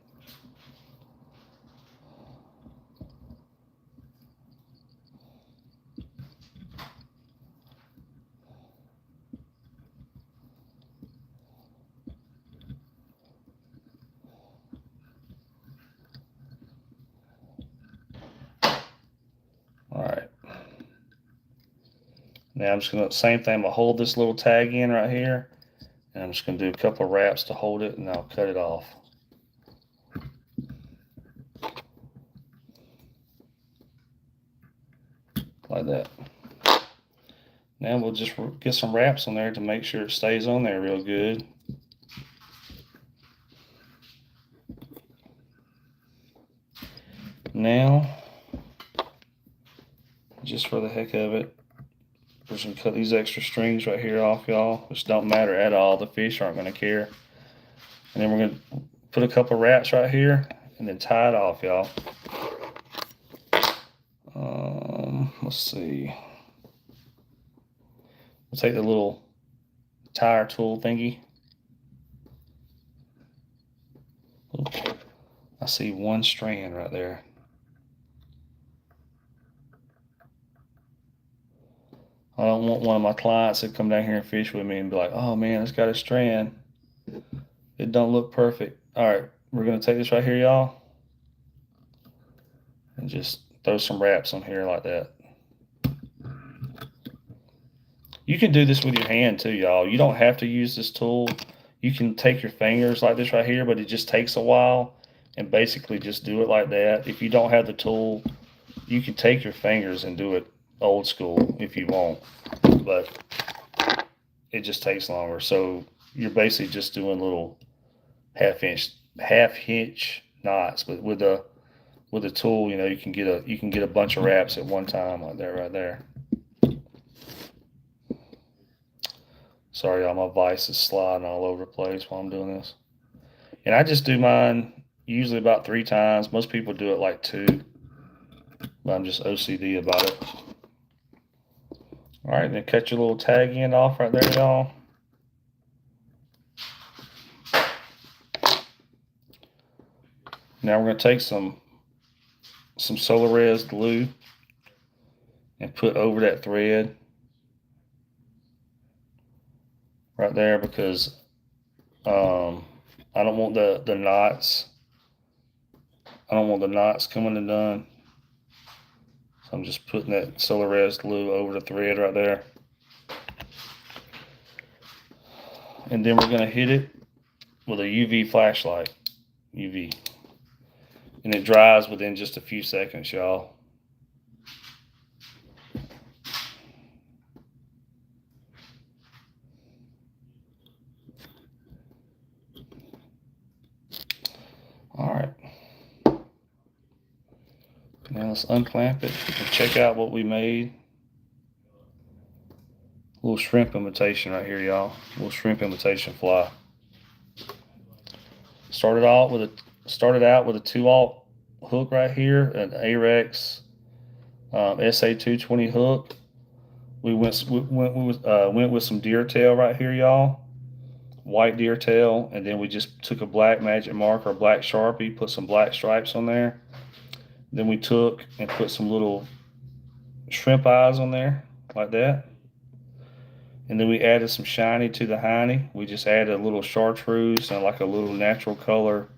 All right. Now I'm just going to, same thing, I'm going to hold this little tag in right here, and I'm just going to do a couple of wraps to hold it, and I'll cut it off. Like that. Now we'll just get some wraps on there to make sure it stays on there real good. Now, just for the heck of it, we're just going to cut these extra strings right here off, y'all, which don't matter at all. The fish aren't going to care. And then we're going to put a couple of wraps right here and then tie it off, y'all. Let's see. We'll take the little tire tool thingy. I see one strand right there. I don't want one of my clients to come down here and fish with me and be like, oh man, it's got a strand. It don't look perfect. All right, we're gonna take this right here, y'all, and just throw some wraps on here like that. You can do this with your hand too, y'all. You don't have to use this tool. You can take your fingers like this right here, but it just takes a while, and basically just do it like that. If you don't have the tool, you can take your fingers and do it old school if you want, but it just takes longer. So you're basically just doing little half inch knots, but with a tool, you know, you can get a bunch of wraps at one time like that right there. Sorry, y'all, my vise is sliding all over the place while I'm doing this. And I just do mine usually about 3 times. Most people do it like 2, but I'm just OCD about it. All right, then cut your little tag end off right there, y'all. Now we're going to take some Solar Res glue and put over that thread right there, because I don't want the knots. I don't want the knots coming undone. So I'm just putting that Solar Res glue over the thread right there. And then we're going to hit it with a UV flashlight. UV. And it dries within just a few seconds, y'all. All right. Now let's unclamp it and check out what we made. A little shrimp imitation right here, y'all. A little shrimp imitation fly. Started out with a 2/0 hook right here, an Arex SA220 hook. We went with some deer tail right here, y'all. White deer tail, and then we just took a black magic marker, black Sharpie, put some black stripes on there. Then we took and put some little shrimp eyes on there, like that. And then we added some shiny to the hiney. We just added a little chartreuse and like a little natural color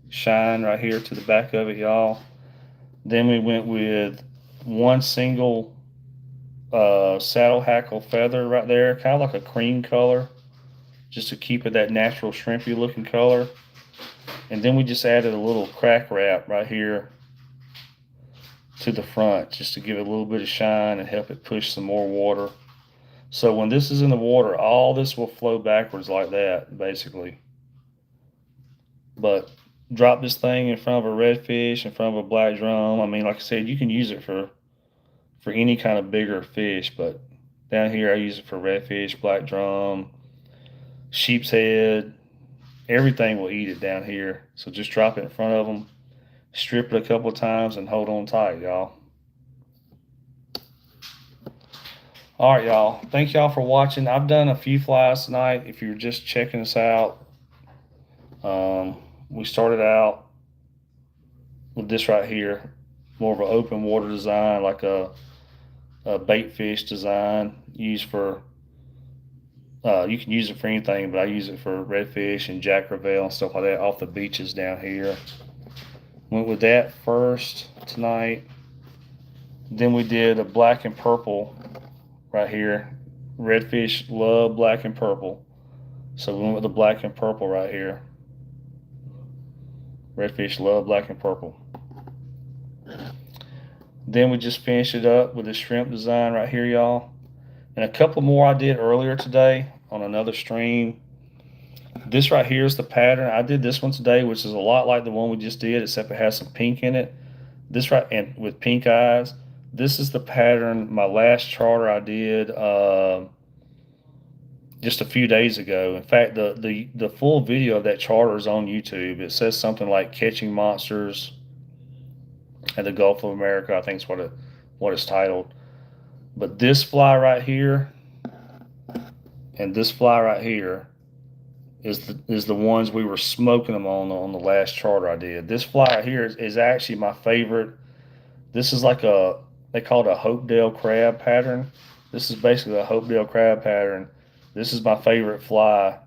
shine right here to the back of it, y'all. Then we went with one single saddle hackle feather right there, kind of like a cream color, just to keep it that natural shrimpy looking color. And then we just added a little crack wrap right here to the front, just to give it a little bit of shine and help it push some more water. So when this is in the water, all this will flow backwards like that, basically. But drop this thing in front of a redfish, in front of a black drum. I mean, like I said, you can use it for any kind of bigger fish, but down here I use it for redfish, black drum, sheep's head. Everything will eat it down here. So just drop it in front of them, strip it a couple of times, and hold on tight, y'all. All right, y'all. Thank y'all for watching. I've done a few flies tonight. If you're just checking us out, we started out with this right here, more of an open water design, like a bait fish design used for. You can use it for anything, but I use it for redfish and jack crevalle and stuff like that off the beaches down here. Went with that first tonight. Then we did a black and purple right here. Redfish love black and purple, so we went with the black and purple right here. Redfish love black and purple. Then we just finished it up with the shrimp design right here, y'all. And a couple more I did earlier today on another stream. This right here is the pattern. I did this one today, which is a lot like the one we just did, except it has some pink in it. This right, and with pink eyes. This is the pattern, my last charter I did just a few days ago. In fact, the full video of that charter is on YouTube. It says something like "Catching Monsters at the Gulf of America." I think is what it's titled. But this fly right here and this fly right here is the ones we were smoking them on the last charter I did. This fly right here is actually my favorite. This is like they call it a Hopedale crab pattern. This is basically a Hopedale crab pattern. This is my favorite fly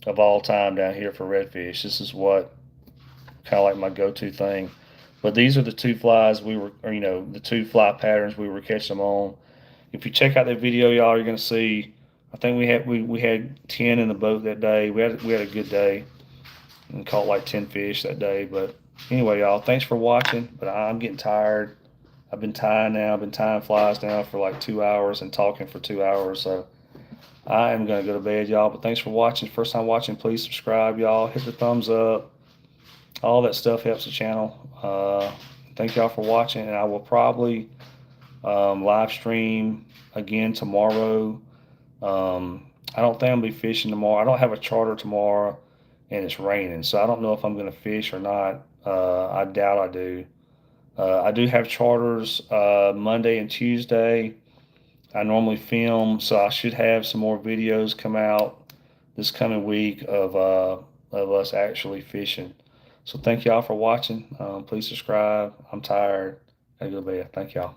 of all time down here for redfish. This is what kind of like my go-to thing. But these are the two flies we were, or, the two fly patterns we were catching them on. If you check out that video, y'all, you're gonna see. I think we had 10 in the boat that day. We had a good day and caught like 10 fish that day. But anyway, y'all, thanks for watching. But I'm getting tired. I've been tying now. I've been tying flies now for like 2 hours and talking for 2 hours. So I am gonna go to bed, y'all. But thanks for watching. First time watching, please subscribe, y'all. Hit the thumbs up. All that stuff helps the channel. Thank y'all for watching, and I will probably live stream again tomorrow. I don't think I'll be fishing tomorrow. I don't have a charter tomorrow, and it's raining, so I don't know if I'm going to fish or not. I doubt I do. I do have charters Monday and Tuesday. I normally film, so I should have some more videos come out this coming week of us actually fishing. So thank y'all for watching. Please subscribe. I'm tired. I gotta go to bed. Thank y'all.